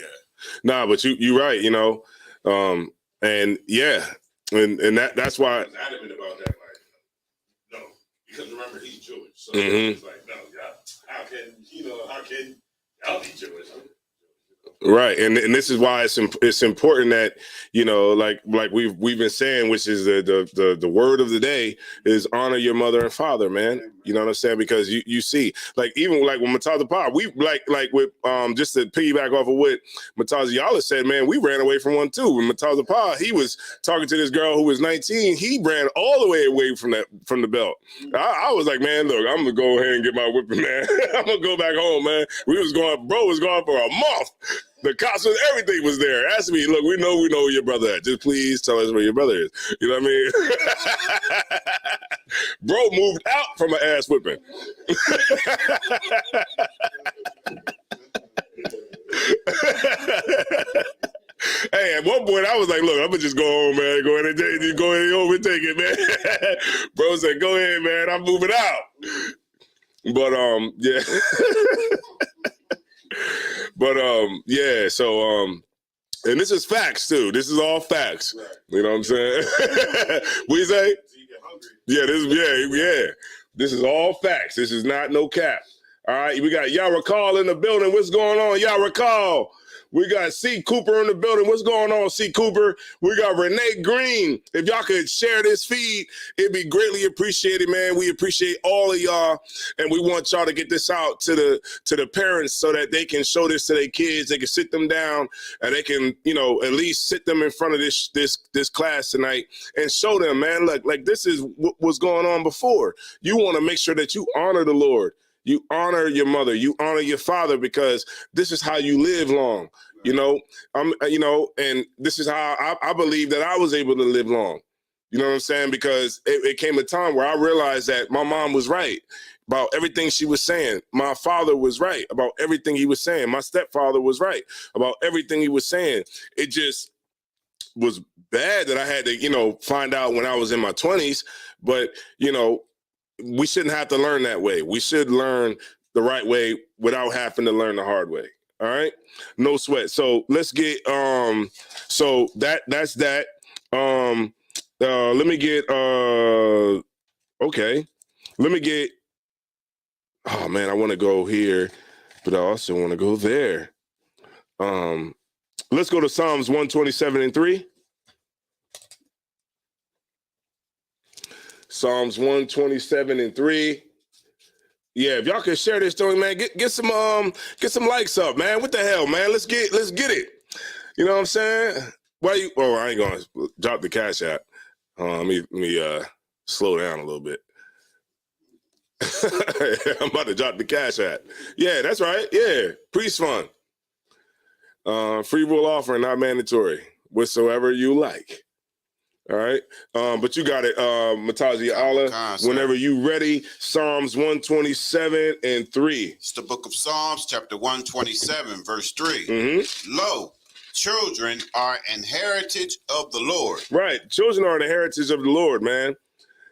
Nah, but you're right. You know, and that's why. I was adamant about that. Like, no, because remember he's Jewish, so it's like, no, how can y'all be Jewish? Right, and this is why it's important that like we've been saying, which is the word of the day is honor your mother and father, man. You know what I'm saying? Because you see, like even like when Mataza Pa, we like with just to piggyback off of what Mataza Yala said, man, we ran away from one too. When Mataza Pa, he was talking to this girl who was 19, he ran all the way away from the belt. I was like, man, look, I'm gonna go ahead and get my whipping, man. I'm gonna go back home, man. Bro was gone for a month. The cops and everything was there. Ask me, look, we know where your brother at. Just please tell us where your brother is. You know what I mean? Bro moved out from an ass whipping. Hey, at one point I was like, look, I'm gonna just go home, man. Go ahead and take it, man. Bro said, go ahead, man. I'm moving out. But yeah. But so And this is facts too. This is all facts. Right. You know what I'm saying? What you say? Yeah, yeah. This is all facts. This is not no cap. All right, we got Yarakal in the building. What's going on, Yarakal? We got C. Cooper in the building. What's going on, C. Cooper? We got Renee Green. If y'all could share this feed, it'd be greatly appreciated, man. We appreciate all of y'all, and we want y'all to get this out to the parents so that they can show this to their kids. They can sit them down, and they can, you know, at least sit them in front of this class tonight and show them, man, look, like this is what was going on before. You want to make sure that you honor the Lord. You honor your mother, you honor your father, because this is how you live long, you know, and this is how I believe that I was able to live long. You know what I'm saying? Because it came a time where I realized that my mom was right about everything she was saying. My father was right about everything he was saying. My stepfather was right about everything he was saying. It just was bad that I had to, you know, find out when I was in my 20s. But, you know, we shouldn't have to learn that way. We should learn the right way without having to learn the hard way. All right, no sweat. So let's get so that's that. Let me get okay. Let me get. Oh man, I want to go here, but I also want to go there. Let's go to Psalms 127:3. Psalms 127:3. Yeah, if y'all can share this story, man, get some likes up, man. What the hell, man? Let's get it. You know what I'm saying? Why you? Oh, I ain't gonna drop the cash app. Let me slow down a little bit. I'm about to drop the cash app. Yeah, that's right. Yeah, priest fund. Free will offering, not mandatory. Whatsoever you like. All right. But you got it, Mataji Allah. Whenever you ready, Psalms 127:3. It's the book of Psalms, chapter 127, verse 3. Mm-hmm. Lo, children are an heritage of the Lord. Right. Children are the heritage of the Lord, man.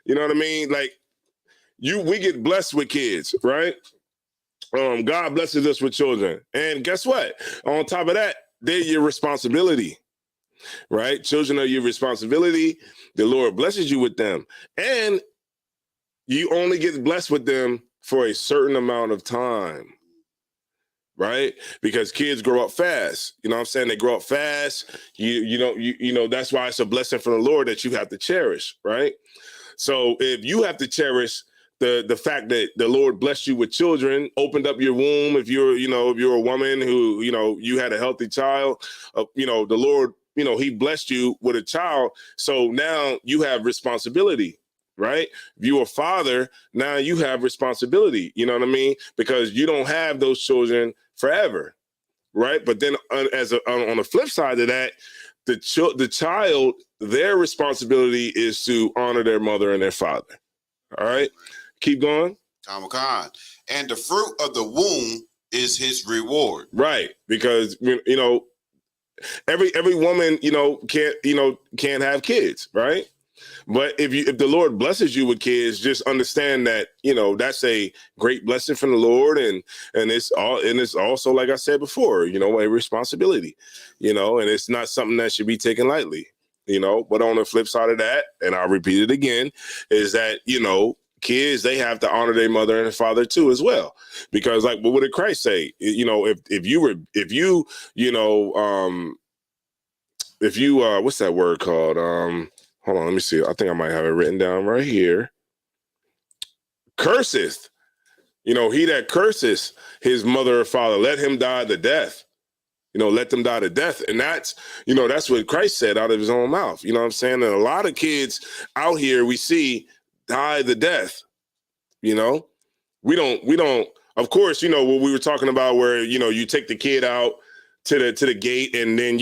You know what I mean? Like, we get blessed with kids, right? God blesses us with children. And guess what? On top of that, they're your responsibility. Right? Children are your responsibility. The Lord blesses you with them. And you only get blessed with them for a certain amount of time. Right? Because kids grow up fast. You know what I'm saying? They grow up fast. You know, that's why it's a blessing from the Lord that you have to cherish, right? So if you have to cherish the fact that the Lord blessed you with children, opened up your womb, if you're a woman who, you had a healthy child, the Lord, he blessed you with a child. So now you have responsibility, right? If you're a father, now you have responsibility, you know what I mean? Because you don't have those children forever, right? But then on the flip side of that, the child, their responsibility is to honor their mother and their father. All right, keep going. And the fruit of the womb is his reward. Right, because every woman can't have kids, right? But if the Lord blesses you with kids, just understand that that's a great blessing from the Lord, and it's also, like I said before, a responsibility, and it's not something that should be taken lightly, But on the flip side of that, and I'll repeat it again, is that kids, they have to honor their mother and father too as well, because like what did Christ say? If you what's that word called? Hold on, let me see. I think I might have it written down right here. Curseth. He that curses his mother or father, let him die the death. Let them die to death. And that's what Christ said out of his own mouth. You know what I'm saying? And a lot of kids out here we see die the death. We don't, of course, what we were talking about where, you take the kid out to the gate and then,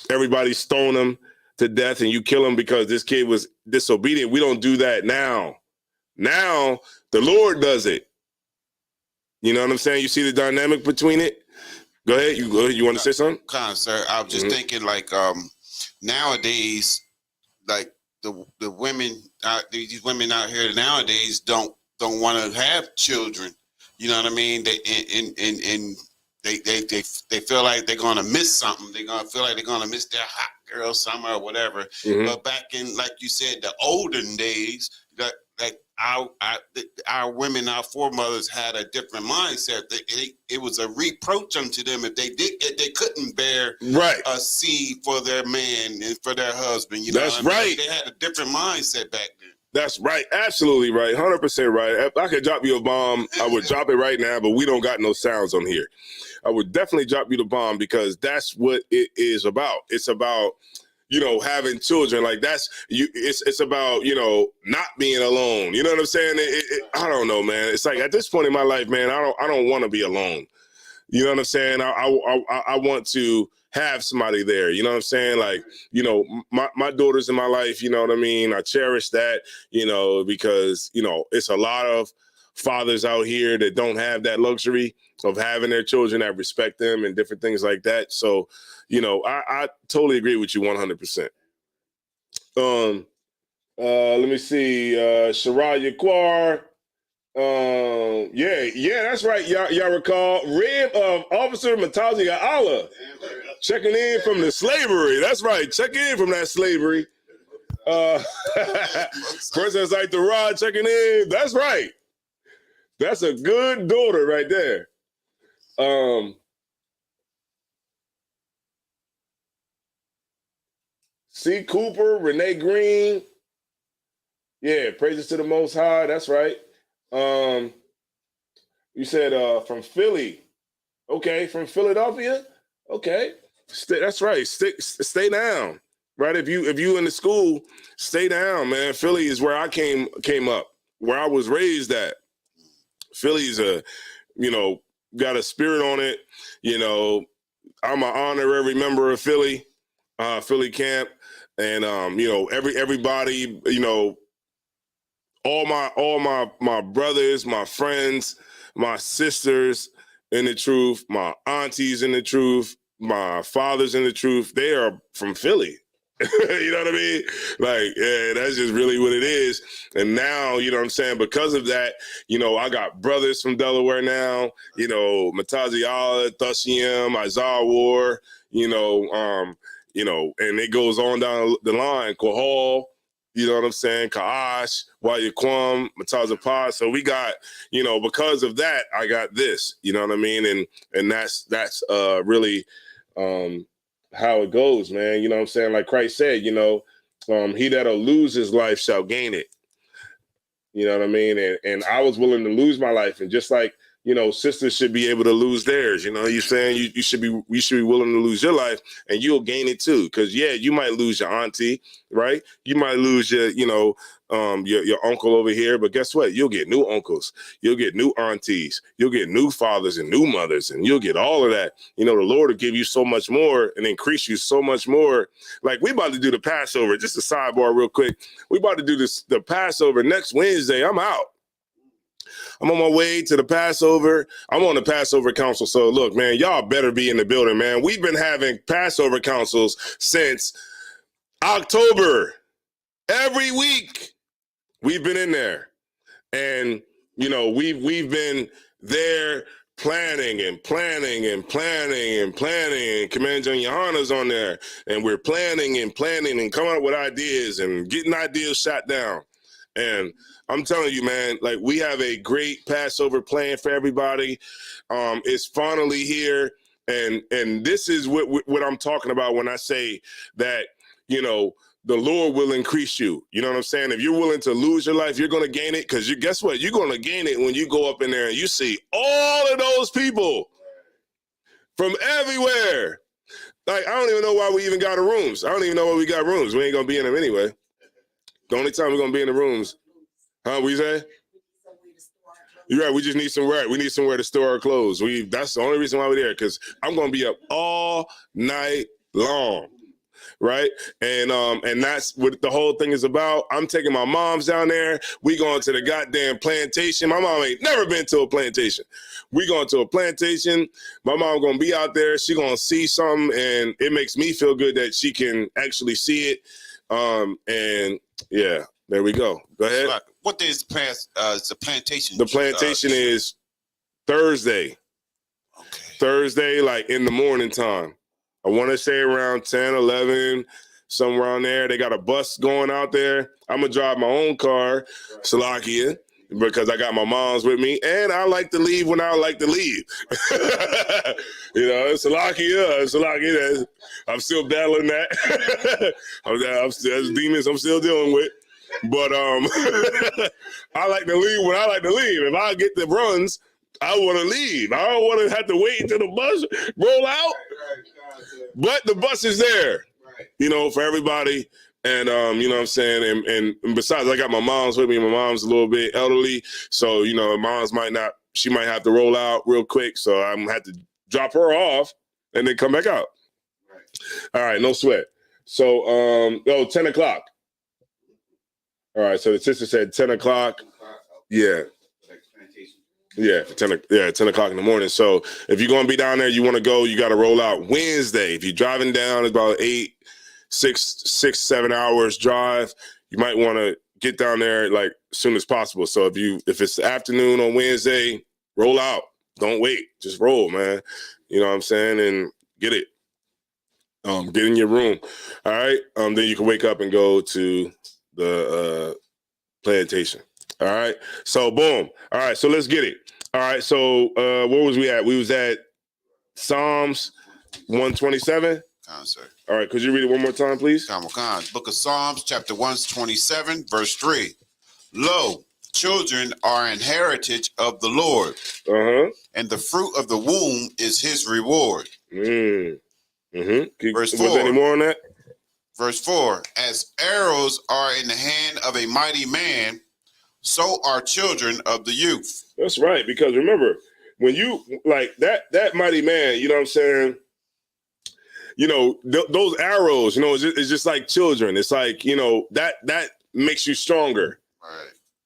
everybody stone him to death and you kill him because this kid was disobedient. We don't do that now. Now the Lord does it. You know what I'm saying? You see the dynamic between it? Go ahead. You want to say something? Sir. I was just thinking like nowadays, like the women, these women out here nowadays don't want to have children. You know what I mean? they feel like they're gonna miss something. They're gonna feel like they're gonna miss their hot girl summer or whatever. But back in, like you said, the olden days, that like our women, our foremothers had a different mindset. It was a reproach unto them if they couldn't bear a seed for their man and for their husband. You know, that's right. They had a different mindset back then. That's right. Absolutely right. 100% right. If I could drop you a bomb, I would drop it right now, but we don't got no sounds on here. I would definitely drop you the bomb because that's what it is about. It's about, you know, having children. Like it's about, you know, not being alone. You know what I'm saying? I don't know, man. It's like at this point in my life, man, I don't want to be alone. You know what I'm saying? I want to have somebody there. You know what I'm saying? Like, you know, my daughter's in my life, you know what I mean? I cherish that, you know, because, you know, it's a lot of fathers out here that don't have that luxury of having their children that respect them and different things like that. So, you know, I totally agree with you 100%. Let me see. Shariah Kwar. Yeah, that's right. Y'all recall Officer Matazi Allah checking in from the slavery. That's right. Check in from that slavery. Princess Aitarah checking in. That's right. That's a good daughter right there. C. Cooper, Renee Green. Yeah, praises to the Most High. That's right. You said from Philly. Okay, from Philadelphia. Okay, that's right. Stay down. Right. If you in the school, stay down, man. Philly is where I came up, where I was raised at. Philly's you know, got a spirit on it. You know, I'm an honorary member of Philly camp, and you know, everybody, you know, all my brothers, my friends, my sisters in the truth, my aunties in the truth, my fathers in the truth, they are from Philly. You know what I mean? Like, yeah, that's just really what it is. And now, you know what I'm saying? Because of that, you know, I got brothers from Delaware now, you know, Matazi Allah, Thusiem, Isaiah War, you know, and it goes on down the line, Kohal, you know what I'm saying? Kaash, Wayaquam, Mataza Pa. So we got, you know, because of that, I got this, you know what I mean? And that's really how it goes, man. You know what I'm saying? Like Christ said, you know, he that'll lose his life shall gain it. You know what I mean? And I was willing to lose my life. And just like, you know, sisters should be able to lose theirs. You know, you're saying you should be willing to lose your life, and you'll gain it too. Because yeah, you might lose your auntie, right? You might lose your, you know, your uncle over here, but guess what? You'll get new uncles, you'll get new aunties, you'll get new fathers and new mothers, and you'll get all of that. You know, the Lord will give you so much more and increase you so much more. Like we about to do the Passover. Just a sidebar real quick. We about to do the Passover next Wednesday. I'm out. I'm on my way to the Passover. I'm on the Passover Council. So look, man, y'all better be in the building, man. We've been having Passover councils since October. Every week we've been in there. And, you know, we've been there planning and planning and planning and planning, and Commander John Johanna's on there. And we're planning and planning and coming up with ideas and getting ideas shot down. And I'm telling you, man, like we have a great Passover plan for everybody. It's finally here. And this is what I'm talking about when I say that, you know, the Lord will increase you. You know what I'm saying? If you're willing to lose your life, you're going to gain it. Because guess what? You're going to gain it when you go up in there and you see all of those people from everywhere. Like, I don't even know why we even got the rooms. I don't even know why we got rooms. We ain't going to be in them anyway. The only time we're going to be in the rooms. Huh? What you say? You're right. We just need somewhere. We need somewhere to store our clothes. That's the only reason why we're there, because I'm going to be up all night long. Right. And that's what the whole thing is about. I'm taking my moms down there. We going to the goddamn plantation. My mom ain't never been to a plantation. We going to a plantation. My mom going to be out there. She going to see something, and it makes me feel good that she can actually see it. And yeah, there we go. Go ahead. What day is the plantation? The plantation is Thursday. Okay. Thursday, like in the morning time. I want to say around 10, 11, somewhere around there. They got a bus going out there. I'm going to drive my own car, Salakia, because I got my mom's with me. And I like to leave when I like to leave. You know, Salakia. I'm still battling that. There's demons I'm still dealing with. But I like to leave when I like to leave. If I get the runs, I want to leave. I don't want to have to wait until the bus roll out. But the bus is there, you know, for everybody. And, you know what I'm saying? And besides, I got my mom's with me. My mom's a little bit elderly. So, you know, mom's she might have to roll out real quick. So I'm going to have to drop her off and then come back out. All right, no sweat. So, 10 o'clock. All right, so the sister said 10 o'clock. Yeah. Yeah, 10 o'clock in the morning. So if you're going to be down there, you want to go, you got to roll out Wednesday. If you're driving down, it's about 7 hours drive. You might want to get down there like as soon as possible. So if it's afternoon on Wednesday, roll out. Don't wait. Just roll, man. You know what I'm saying? And get it. Get in your room. All right. Then you can wake up and go to the plantation. All right. So boom. All right. So let's get it. All right. So where was we at? We was at Psalms 127. Sir. All right. Could you read it one more time, please? Book of Psalms, chapter 127, verse 3. Lo, children are an heritage of the Lord, and the fruit of the womb is his reward. Verse 4. Was there any more on that? Verse 4, as arrows are in the hand of a mighty man, so are children of the youth. That's right, because remember, when you, like, that mighty man, you know what I'm saying? You know, those arrows, you know, it's just like children. It's like, you know, that makes you stronger.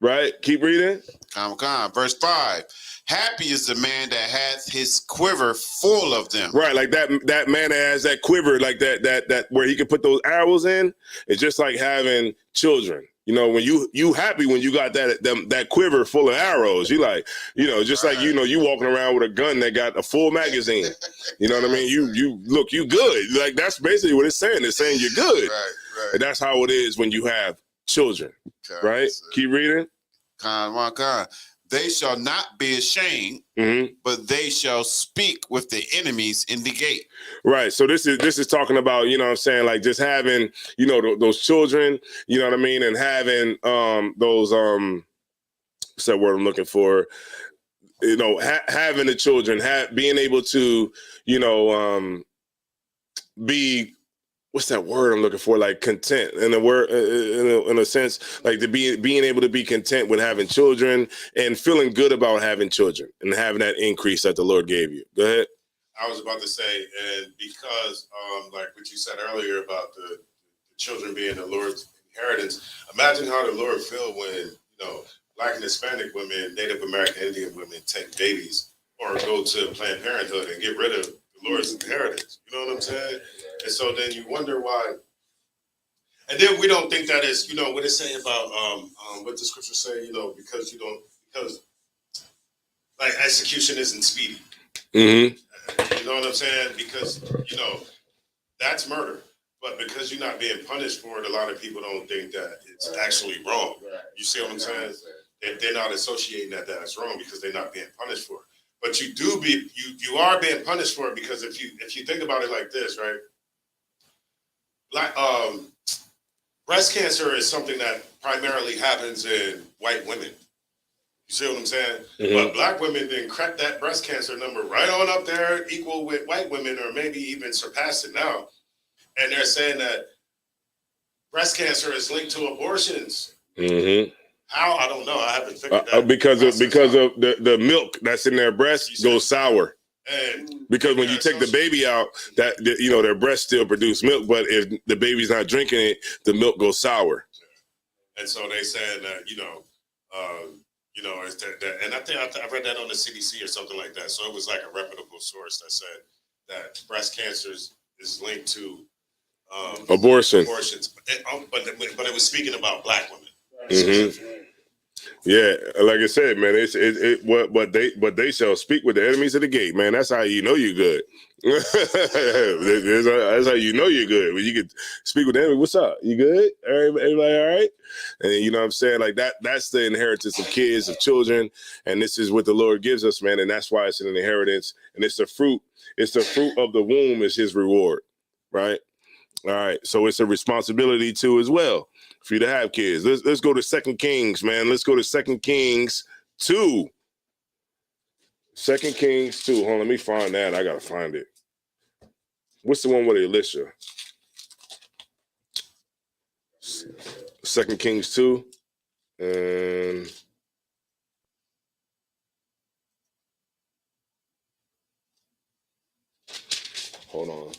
Right? Keep reading. Verse 5. Happy is the man that hath his quiver full of them. Right, like that man that has that quiver, like that where he can put those arrows in. It's just like having children. You know, when you happy when you got that quiver full of arrows. You like, you know, just like, you know, you walking around with a gun that got a full magazine. You know what I mean? You look, you good. Like that's basically what it's saying. It's saying you're good. Right. And that's how it is when you have children. Right? Keep reading. They shall not be ashamed, but they shall speak with the enemies in the gate. Right. So this is talking about, you know what I'm saying, like just having, you know, those children, you know what I mean, and having those what's that word I'm looking for? You know, having the children, being able to, you know, be, what's that word I'm looking for? Like content, in a word, in a sense, like being able to be content with having children and feeling good about having children and having that increase that the Lord gave you. Go ahead. I was about to say, and because like what you said earlier about the children being the Lord's inheritance, imagine how the Lord feel when, you know, Black and Hispanic women, Native American Indian women take babies or go to Planned Parenthood and get rid of the Lord's inheritance. You know what I'm saying? And so then you wonder why. And then we don't think that is, you know, what it's saying about what the scriptures say, you know, because like execution isn't speedy. You know what I'm saying? Because, you know, that's murder. But because you're not being punished for it, a lot of people don't think that it's actually wrong. You see what I'm saying? They're not associating that it's wrong because they're not being punished for it. But you are being punished for it because if you think about it like this, right? Like breast cancer is something that primarily happens in white women. You see what I'm saying? But Black women then crack that breast cancer number right on up there, equal with white women, or maybe even surpass it now. And they're saying that breast cancer is linked to abortions. How? I don't know. I haven't figured that. Because of the milk that's in their breast goes sour. And because when you take the baby out, that you know, their breasts still produce milk, but if the baby's not drinking it, the milk goes sour. And so they saying that, you know, it's that, and I think I read that on the CDC or something like that. So it was like a reputable source that said that breast cancer is linked to abortions. But it was speaking about Black women. Yeah, like I said, man, but they shall speak with the enemies of the gate, man. That's how you know you're good. That's how you know you're good. When you can speak with the enemy, what's up? You good? Everybody all right? And you know what I'm saying? Like that's the inheritance of kids, of children, and this is what the Lord gives us, man. And that's why it's an inheritance, and it's the fruit. It's the fruit of the womb is his reward, right? All right, so it's a responsibility too as well for you to have kids. Let's go to 2 Kings, man. Let's go to 2 Kings 2. 2 Kings 2. Hold on, let me find that. I gotta find it. What's the one with Elisha? 2 Kings 2. And hold on.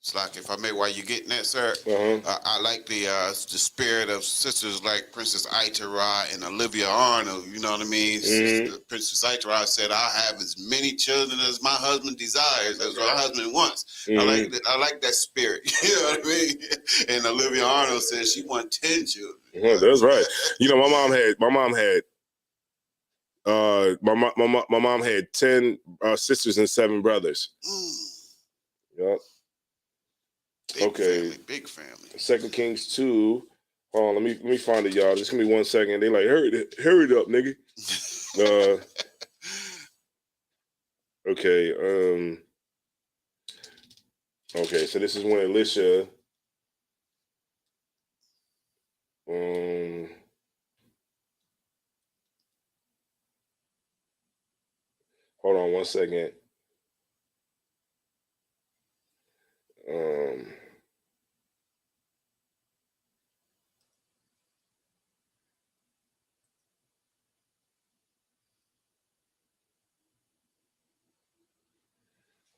It's like, if I may, while you're getting that, sir, I like the spirit of sisters like Princess Itara and Olivia Arnold. You know what I mean? Princess Itara said, "I have as many children as my husband desires, as my husband wants." I like that spirit. You know what I mean? And Olivia Arnold said she wanted 10 children. That's right. You know, my mom had 10 sisters and 7 brothers. Yep. Big family. 2 Kings 2. Hold on, let me find it, y'all. Just give me 1 second. They like, hurry it up, nigga. Okay. Okay, so this is when Elisha. Hold on 1 second.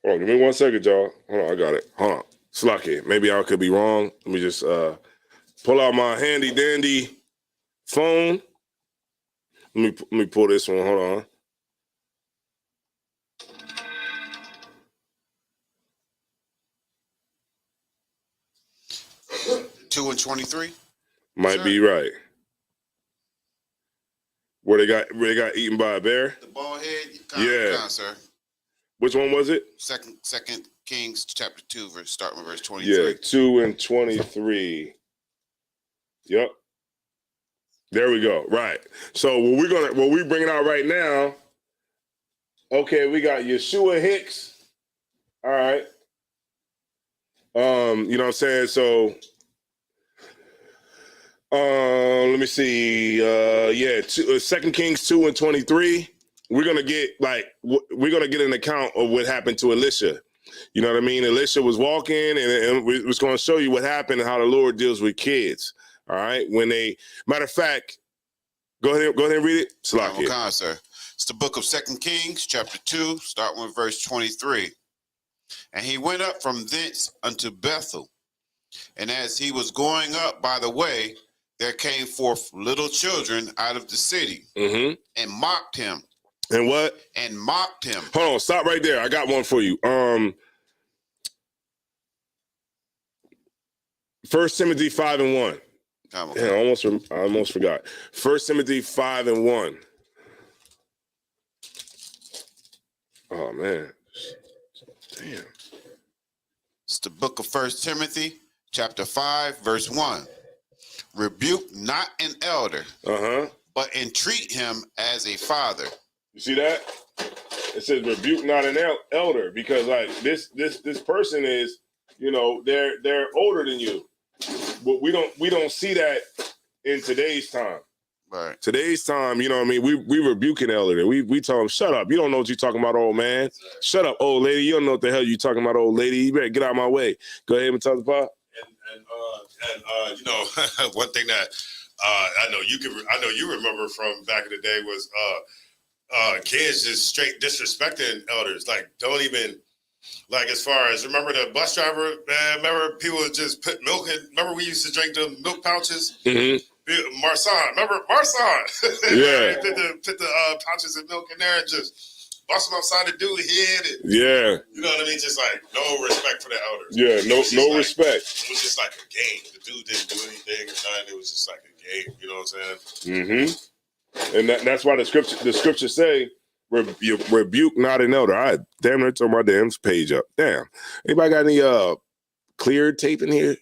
Hold on, give me 1 second, y'all. Hold on, I got it. Hold on. Slucky. Maybe I could be wrong. Let me just pull out my handy dandy phone. Let me pull this one. Hold on. 2 and 23. Might be right. Where they got eaten by a bear? The bald head. Yeah, sir. Which one was it? Second Kings chapter 2, starting with verse 23. Yeah, 2 and 23. Yep. There we go. Right. So what we're bringing out right now. Okay, we got Yeshua Hicks. All right. You know what I'm saying? So let me see. 2 Kings 2 and 23. We're gonna get an account of what happened to Elisha. You know what I mean? Elisha was walking, and we was going to show you what happened and how the Lord deals with kids. All right. Matter of fact, go ahead and read it. Okay, sir. It's the book of 2 Kings, chapter 2, starting with verse 23. And he went up from thence unto Bethel. And as he was going up by the way, there came forth little children out of the city and mocked him. And what? And mocked him. Hold on, stop right there. I got one for you. 1 Timothy 5 and 1. Yeah, I almost forgot. 1 Timothy 5 and 1. Oh man. Damn. It's the book of 1 Timothy, chapter 5, verse 1. Rebuke not an elder, but entreat him as a father. You see that? It says rebuke not an elder, because like this person is, you know, they're older than you. But we don't see that in today's time. Right. Today's time, you know what I mean? We rebuke an elder. We tell them, shut up. You don't know what you're talking about, old man. Shut up, old lady. You don't know what the hell you're talking about, old lady. You better get out of my way. Go ahead and tell the pop. And you know, one thing that I know you remember from back in the day was kids just straight disrespecting elders. Like, don't even, like, as far as, remember the bus driver, man, remember people would just put milk in, remember we used to drink the milk pouches? Marsan, remember Marsan? Yeah. put the pouches of milk in there and just bust them outside the dude's head. And, yeah. You know what I mean? Just like no respect for the elders. Yeah, no respect. It was just like a game. The dude didn't do anything or nothing. It was just like a game. You know what I'm saying? Mm-hmm. And that's why the scriptures say, rebuke not an elder. I damn near tore my damn page up. Damn. Anybody got any clear tape in here?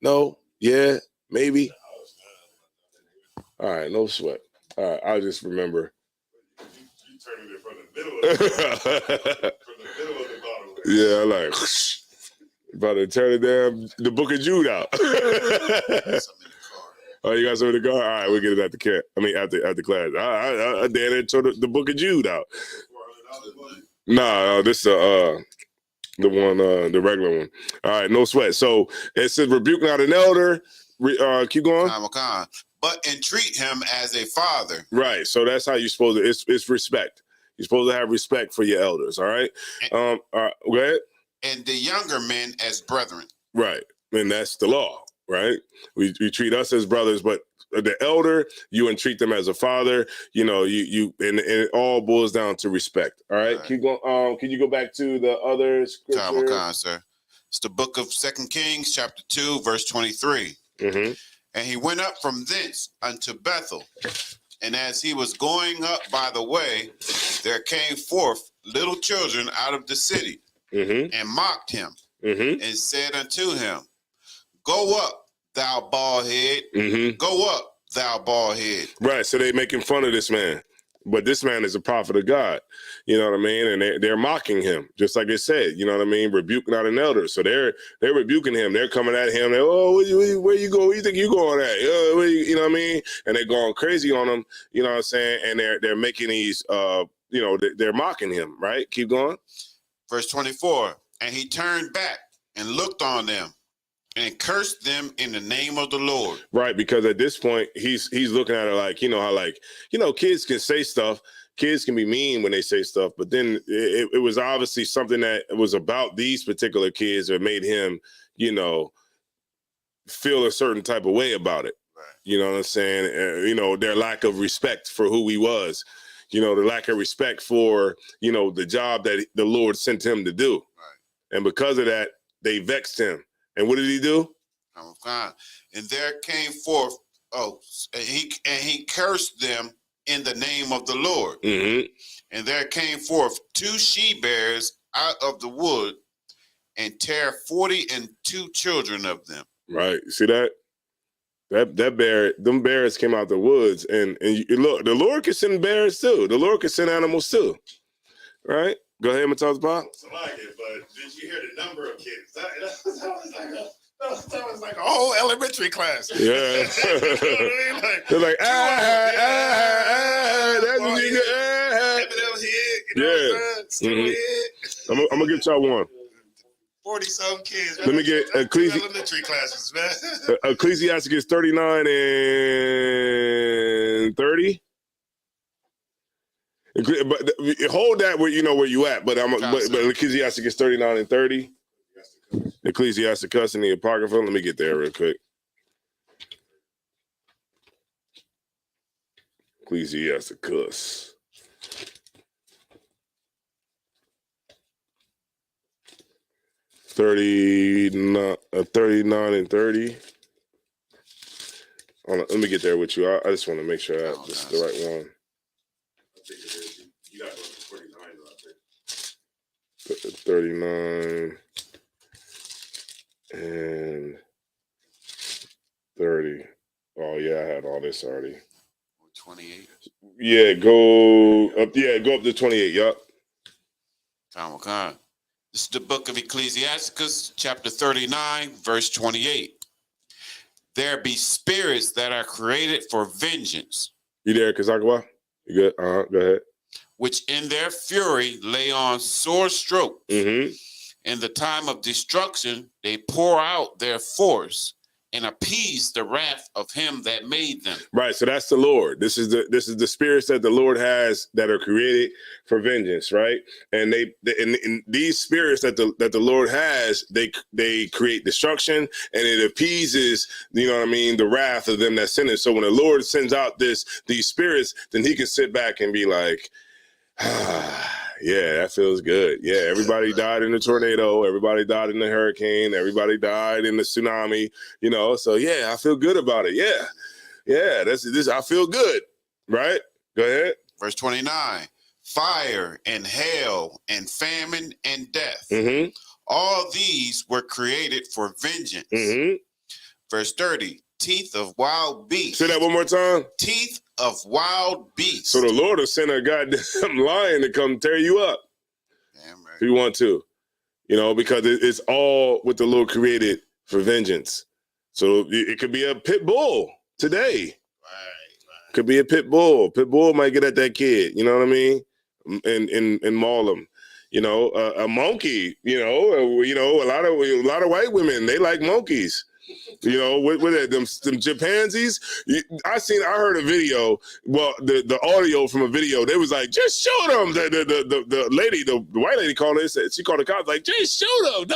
No? Yeah? Maybe? All right, no sweat. All right, I'll just remember. You turning it from the middle of the bottle. Yeah, like about to turn the book of Jude out. Oh, you got some in the car? All right, we'll get it at the camp. I mean, at the class. I damn near tore the book of Jude out. No, this the one, the regular one. All right, no sweat. So it says, rebuke not an elder. Keep going. But entreat him as a father. Right. So that's how you're supposed to. It's respect. You're supposed to have respect for your elders. All right. All right. Go ahead. And the younger men as brethren. Right. And that's the law. Right. We treat us as brothers, but the elder, you entreat them as a father. You know, you and it all boils down to respect. All right. Keep going. Can you go back to the other scripture? Sir. It's the book of 2 Kings, chapter 2, verse 23. Mm-hmm. And he went up from thence unto Bethel. And as he was going up by the way, there came forth little children out of the city, and mocked him, and said unto him, Go up, thou bald head. Go up, thou bald head. Right. So they making fun of this man. But this man is a prophet of God, you know what I mean? And they're mocking him, just like it said, you know what I mean? Rebuke not an elder. So they're rebuking him. They're coming at him. They're, where you go? Where you think you going at? You know what I mean? And they're going crazy on him, you know what I'm saying? And they're making these, they're mocking him, right? Keep going. Verse 24, and he turned back and looked on them, and cursed them in the name of the Lord. Right, because at this point, he's looking at it like, you know, how like, you know, kids can say stuff. Kids can be mean when they say stuff. But then it was obviously something that was about these particular kids that made him, you know, feel a certain type of way about it. Right. You know what I'm saying? You know, their lack of respect for who he was. You know, the lack of respect for, you know, the job that the Lord sent him to do. Right. And because of that, they vexed him. And what did he do? And there came forth, and he cursed them in the name of the Lord. And there came forth 2 she-bears out of the wood, and tear 42 children of them. Right. See that? That bear, them bears came out the woods, and look, the Lord can send bears too. The Lord can send animals too. Right? Go ahead, Matthias Bob. I like it, but did you hear the number of kids? That was like a whole elementary class. Yeah. You know what I mean? Like, they're like, that's what you get. Yeah. I'm going to get y'all one. 40-some kids. Let me get elementary classes, man. Ecclesiasticus 39 and 30. But hold that where you know where you at. But Ecclesiasticus 39 and 30. Ecclesiasticus and the Apocrypha. Let me get there real quick. Ecclesiasticus. $39 and 30. Let me get there with you. I just want to make sure this is the right one. You got 49 out there. 39 and 30. Oh yeah, I had all this already. 28. Yeah, go up to 28. Yup. This is the book of Ecclesiasticus, chapter 39, verse 28. There be spirits that are created for vengeance. You there, Kazakawa? You good? Go ahead. Which in their fury lay on sore strokes. In the time of destruction, they pour out their force and appease the wrath of him that made them. Right. So that's the Lord. This is the spirits that the Lord has that are created for vengeance. Right. And and these spirits that the Lord has, they create destruction, and it appeases, you know what I mean, the wrath of them that sin it. So when the Lord sends out these spirits, then he can sit back and be like, yeah, that feels good. Yeah, everybody died in the tornado. Everybody died in the hurricane. Everybody died in the tsunami. You know, so yeah, I feel good about it. Yeah, this. I feel good. Right? Go ahead. Verse 29: fire and hail and famine and death. Mm-hmm. All these were created for vengeance. Mm-hmm. Verse 30: teeth of wild beasts. Say that one more time. Teeth of wild beasts. So the Lord will send a goddamn lion to come tear you up. Damn right. If you want to, you know, because it's all what the Lord created for vengeance. So it could be a pit bull today. Right. Could be a pit bull. Pit bull might get at that kid. You know what I mean? And maul him. You know, a monkey. You know, a lot of white women, they like monkeys. You know, with them chimpanzees. I heard a video. Well, the audio from a video. They was like, just show them. The lady, the white lady called it. She called the cops like, just show them.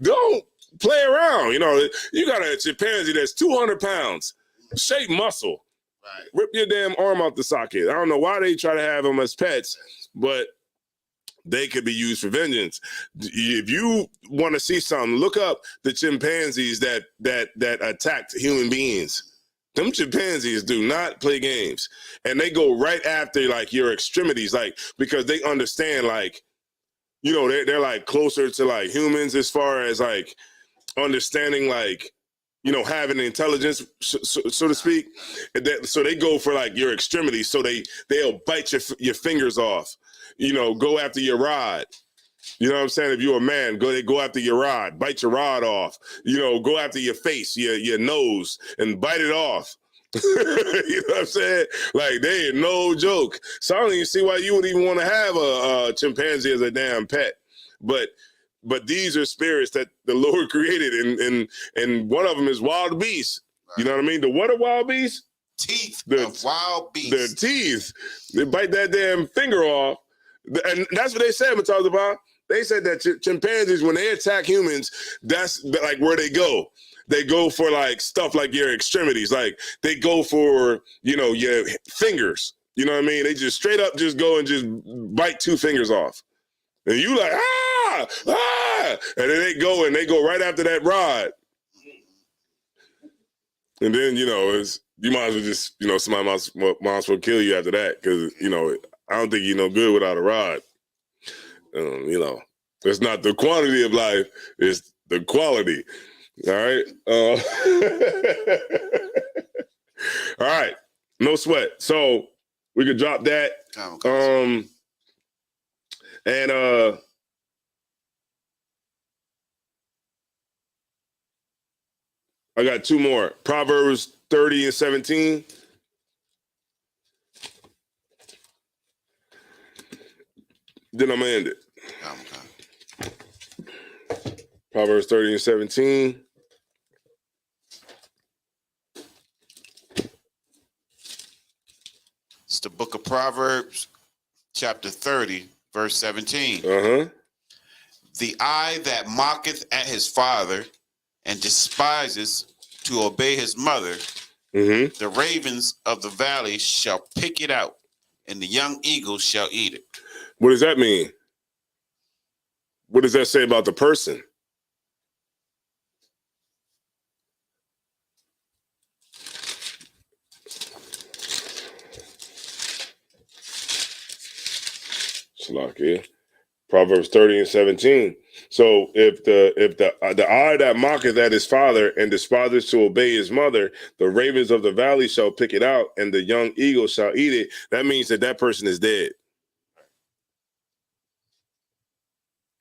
Don't play around. You know, you got a chimpanzee that's 200 pounds, shaped muscle. Right. Rip your damn arm out the socket. I don't know why they try to have them as pets, but they could be used for vengeance. If you want to see something, look up the chimpanzees that attacked human beings. Them chimpanzees do not play games, and they go right after like your extremities, like because they understand, like, you know, they're like closer to like humans as far as like understanding, like, you know, having intelligence, so to speak. So they go for like your extremities. So they'll bite your fingers off. You know, go after your rod. You know what I'm saying? If you're a man, they go after your rod, bite your rod off. You know, go after your face, your nose, and bite it off. You know what I'm saying? Like, they ain't no joke. So I don't even see why you would even want to have a chimpanzee as a damn pet. But these are spirits that the Lord created, and one of them is wild beasts. You know what I mean? The what are wild beasts? Teeth of wild beasts. Their teeth. They bite that damn finger off. And that's what they said, Matazaba. They said that chimpanzees, when they attack humans, that's like where they go. They go for like stuff like your extremities. Like they go for, you know, your fingers. You know what I mean? They just straight up just go and just bite 2 fingers off. And you like, ah! And then they go right after that rod. And then, you know, you might as well just, you know, somebody might as well kill you after that, because, you know, I don't think you're no good without a rod. You know, it's not the quantity of life, it's the quality. All right. All right. No sweat. So we could drop that. And I got 2 more. Proverbs 30 and 17. Then I'm gonna end it. Proverbs 30 and 17. It's the book of Proverbs, chapter 30, verse 17. The eye that mocketh at his father and despises to obey his mother, the ravens of the valley shall pick it out, and the young eagles shall eat it. What does that mean? What does that say about the person? Shalakia. Proverbs 30 and 17. So if the eye that mocketh at his father and despises to obey his mother, the ravens of the valley shall pick it out, and the young eagle shall eat it. That means that person is dead.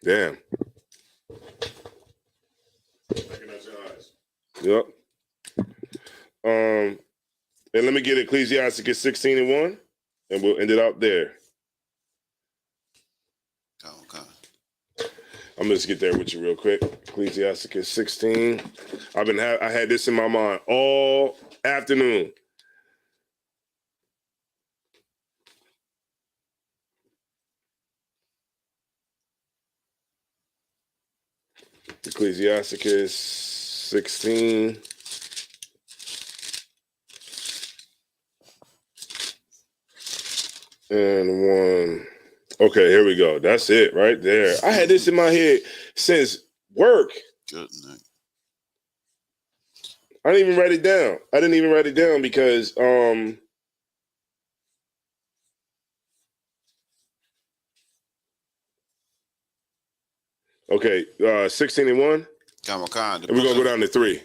Damn. Yep. And let me get Ecclesiastes 16 and 1, and we'll end it out there. I'm gonna just get there with you real quick. Ecclesiasticus 16. I had this in my mind all afternoon. Ecclesiasticus 16. And 1. Okay, here we go. That's it right there. I had this in my head since work. Good night. I didn't even write it down. I didn't even write it down because okay, 16 and 1. And we're gonna go down to 3.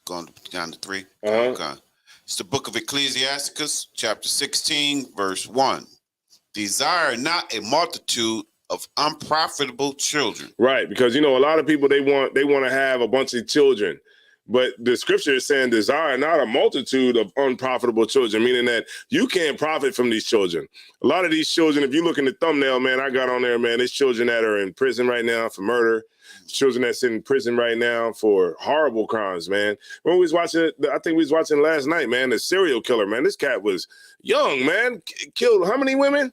Going down to 3. Uh-huh. It's the book of Ecclesiasticus, chapter 16, verse 1. Desire not a multitude of unprofitable children. Right, because a lot of people they want to have a bunch of children, but the scripture is saying desire not a multitude of unprofitable children, meaning that you can't profit from these children. A lot of these children, if you look in the thumbnail, man, I got on there, man, there's children that are in prison right now for murder, children that's in prison right now for horrible crimes, man. When we was watching, I think we was watching last night, man, the serial killer, man. This cat was young, man, killed how many women?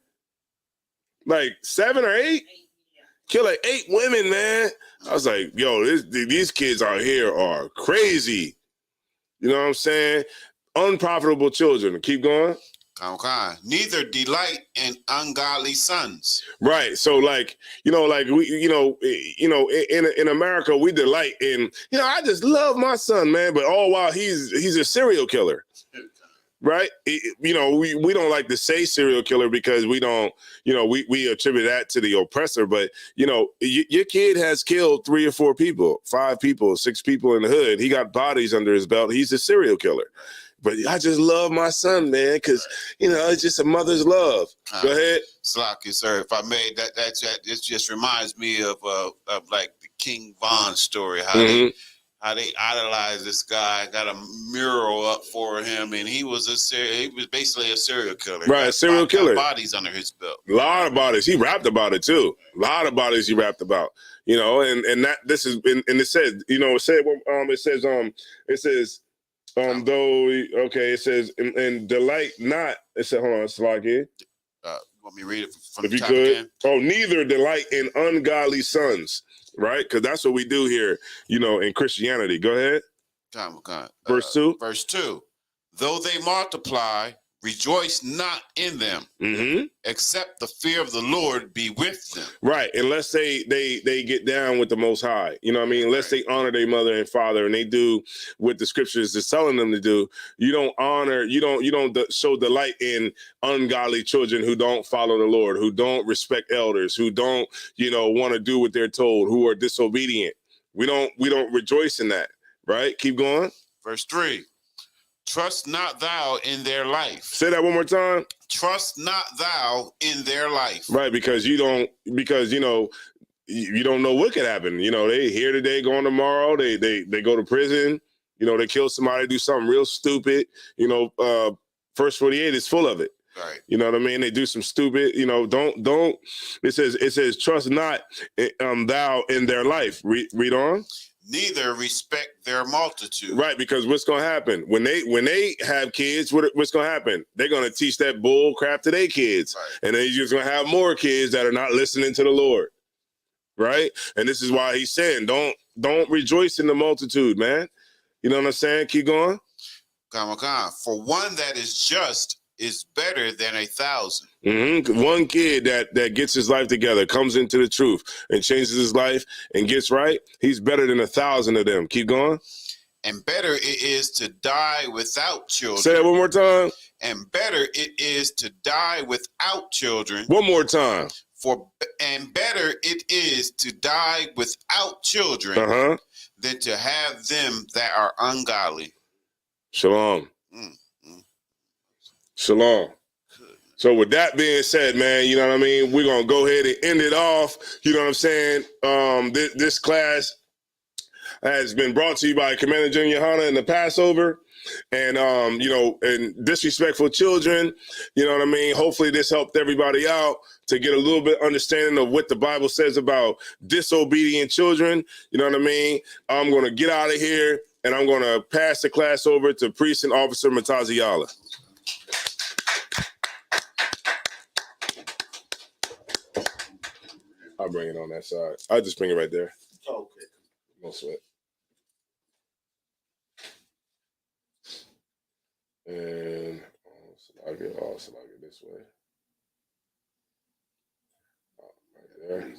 Like 7 or 8? Kill like 8 women, man. I was like, yo, these kids out here are crazy. You know what I'm saying? Unprofitable children. Keep going. Neither delight in ungodly sons. Right. So like we, in America, we delight in, I just love my son, man. But all while he's a serial killer. Right. We don't like to say serial killer because we don't, we attribute that to the oppressor. But, your kid has killed 3 or 4 people, 5 people, 6 people in the hood. He got bodies under his belt. He's a serial killer. But I just love my son, man, because, it's just a mother's love. Go ahead. Slocky, sir. If I may, that it just reminds me of like the King Von story, how they idolized this guy, got a mural up for him, and he was basically a serial killer. Right, serial killer. Bodies under his belt. A lot of bodies. He rapped about it too. A lot of bodies he rapped about. And that this is and it said, it says it says and delight not. It said, hold on, it's like it. Want me to read it from if the you top could. again? Oh, neither delight in ungodly sons. Right? Because that's what we do here, in Christianity. Go ahead. Verse 2. Verse 2. Though they multiply, rejoice not in them, except the fear of the Lord be with them. Right. Unless they get down with the Most High. You know what I mean? Unless they honor their mother and father and they do what the scriptures is telling them to do. You don't show delight in ungodly children who don't follow the Lord, who don't respect elders, who don't, want to do what they're told, who are disobedient. We don't rejoice in that. Right? Keep going. Verse 3. Trust not thou in their life. Say that one more time. Trust not thou in their life. Right, because you don't know what could happen. They here today, going tomorrow. They go to prison. They kill somebody, do something real stupid. First 48 is full of it. Right. You know what I mean? They do some stupid. Don't. It says trust not thou in their life. Read on. Neither respect their multitude. Right, because what's going to happen when they have kids? What's going to happen? They're going to teach that bull crap to their kids, and they're just going to have more kids that are not listening to the Lord. Right, and this is why he's saying, don't rejoice in the multitude, man. You know what I'm saying? Keep going. For one that is just is better than 1,000. One kid that gets his life together, comes into the truth and changes his life and gets right, he's better than 1,000 of them. Keep going. And better it is to die without children. Say that one more time. And better it is to die without children. One more time. And better it is to die without children than to have them that are ungodly. Shalom. Shalom. So with that being said, man, you know what I mean? We're going to go ahead and end it off. You know what I'm saying? This class has been brought to you by Commander Junior Hanna and the Passover. and and disrespectful children. You know what I mean? Hopefully this helped everybody out to get a little bit understanding of what the Bible says about disobedient children. You know what I mean? I'm going to get out of here, and I'm going to pass the class over to Priest and Officer Mataziala. I'll bring it on that side. I'll just bring it right there. Okay. No sweat. And I'll get this way. Right there.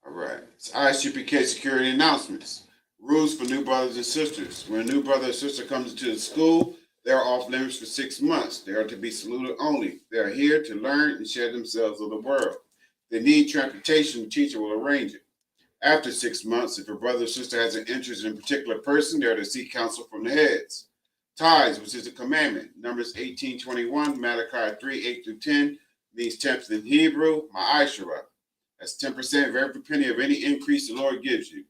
All right. It's Isupk security announcements. Rules for new brothers and sisters. When a new brother or sister comes into the school, they are off limits for 6 months. They are to be saluted only. They are here to learn and share themselves with the world. If they need transportation, the teacher will arrange it. After 6 months, if a brother or sister has an interest in a particular person, they are to seek counsel from the heads. Tithes, which is a commandment. Numbers 18:21, Malachi 3:8-10, means tenth in Hebrew, ma'ashara. That's 10% of every penny of any increase the Lord gives you.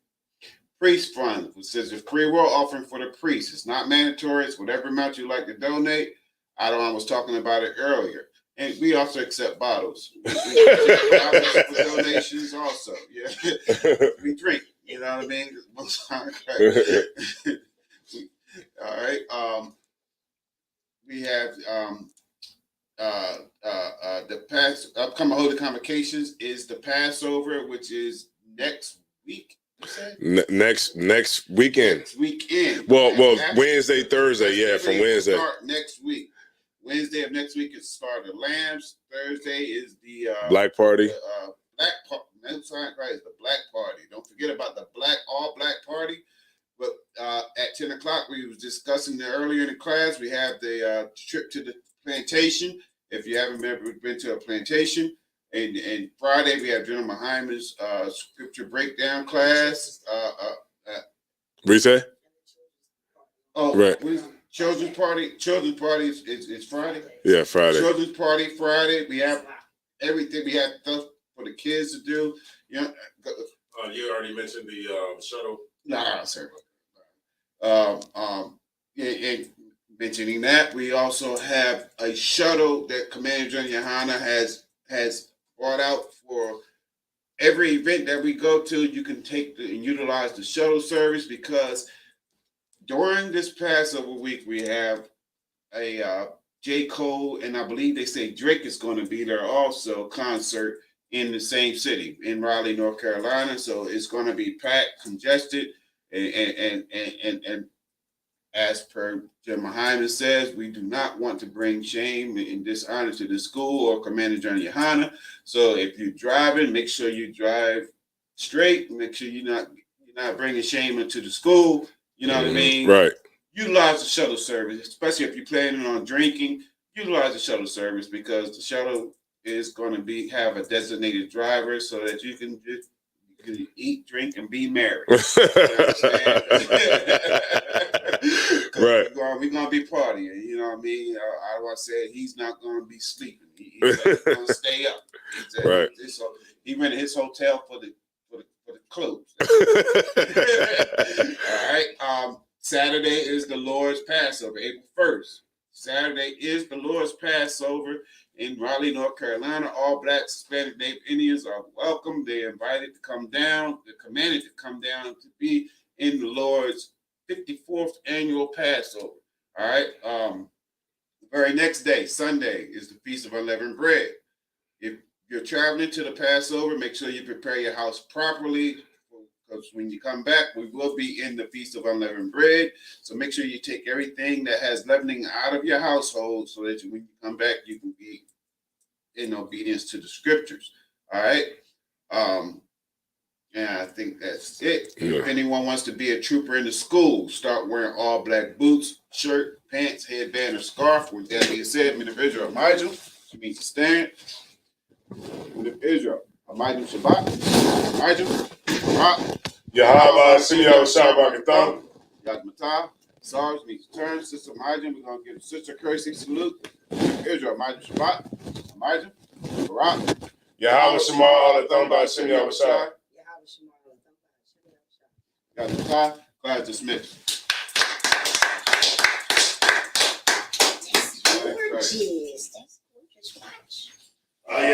Priest fund, which says a free will offering for the priest. It's not mandatory. It's whatever amount you like to donate. I was talking about it earlier. And we also accept bottles. We bottles for donations also. Yeah. We drink. You know what I mean? All right. We have the upcoming Holy Convocations is the Passover, which is next week. Next weekend. Next weekend. Well, Wednesday, Thursday. Yeah, from Wednesday. Start next week. Wednesday of next week is Start of Lambs. Thursday is the Black Party. Black Party. That's right. It's the Black Party. Don't forget about the all Black Party. But at 10 o'clock, we was discussing earlier in the class. We have the trip to the plantation. If you haven't been to a plantation. And Friday, we have General Hyman's scripture breakdown class. What you say? Oh, right. Children's party is Friday. Yeah, Friday. Children's party Friday. We have everything. We have stuff for the kids to do. You already mentioned the shuttle. Nah, sir. And mentioning that, we also have a shuttle that Commander General Yohana has brought out for every event that we go to. You can take and utilize the shuttle service, because during this Passover week, we have a J. Cole, and I believe they say Drake is going to be there also, concert in the same city, in Raleigh, North Carolina. So it's going to be packed, congested, and as per General Hyman says, we do not want to bring shame and dishonor to the school or Commander General Yohana. So if you're driving, make sure you drive straight. Make sure you're not bringing shame into the school. You know what I mean? Right. Utilize the shuttle service, especially if you're planning on drinking. Utilize the shuttle service, because the shuttle is going to have a designated driver so that you can eat, drink, and be merry. You know right. We're going to be partying. You know what I mean? I want to say he's not going to be sleeping. He's going to stay up. Right. He rented his hotel for the clothes. All right. Saturday is the Lord's Passover, April 1st. Saturday is the Lord's Passover in Raleigh, North Carolina. All Black, Hispanic, Native Indians are welcome. They're invited to come down. They're commanded to come down to be in the Lord's 54th annual Passover. All right. The very next day, Sunday, is the Feast of Unleavened Bread. If you're traveling to the Passover, make sure you prepare your house properly, because when you come back, we will be in the Feast of Unleavened Bread. So make sure you take everything that has leavening out of your household, so that when you come back, you can be in obedience to the scriptures. All right. Yeah, I think that's it. Yeah. If anyone wants to be a trooper in the school, start wearing all black boots, shirt, pants, headband, or scarf. With that being said, Minister Israel Mijel, you need to stand. Minister Israel Mijel Shabbat. Mijel. Yahweh Siyah Shabbat. Yad Matah. SARS needs to turn. Sister Mijel, we're going to give Sister Kersey salute. Israel Mijel Shabbat. Mijel. Barak. Yahweh Shema Alatham Ba'Shem Yahushua. Yad Matah. Class dismissed. Gorgeous. That's gorgeous. Why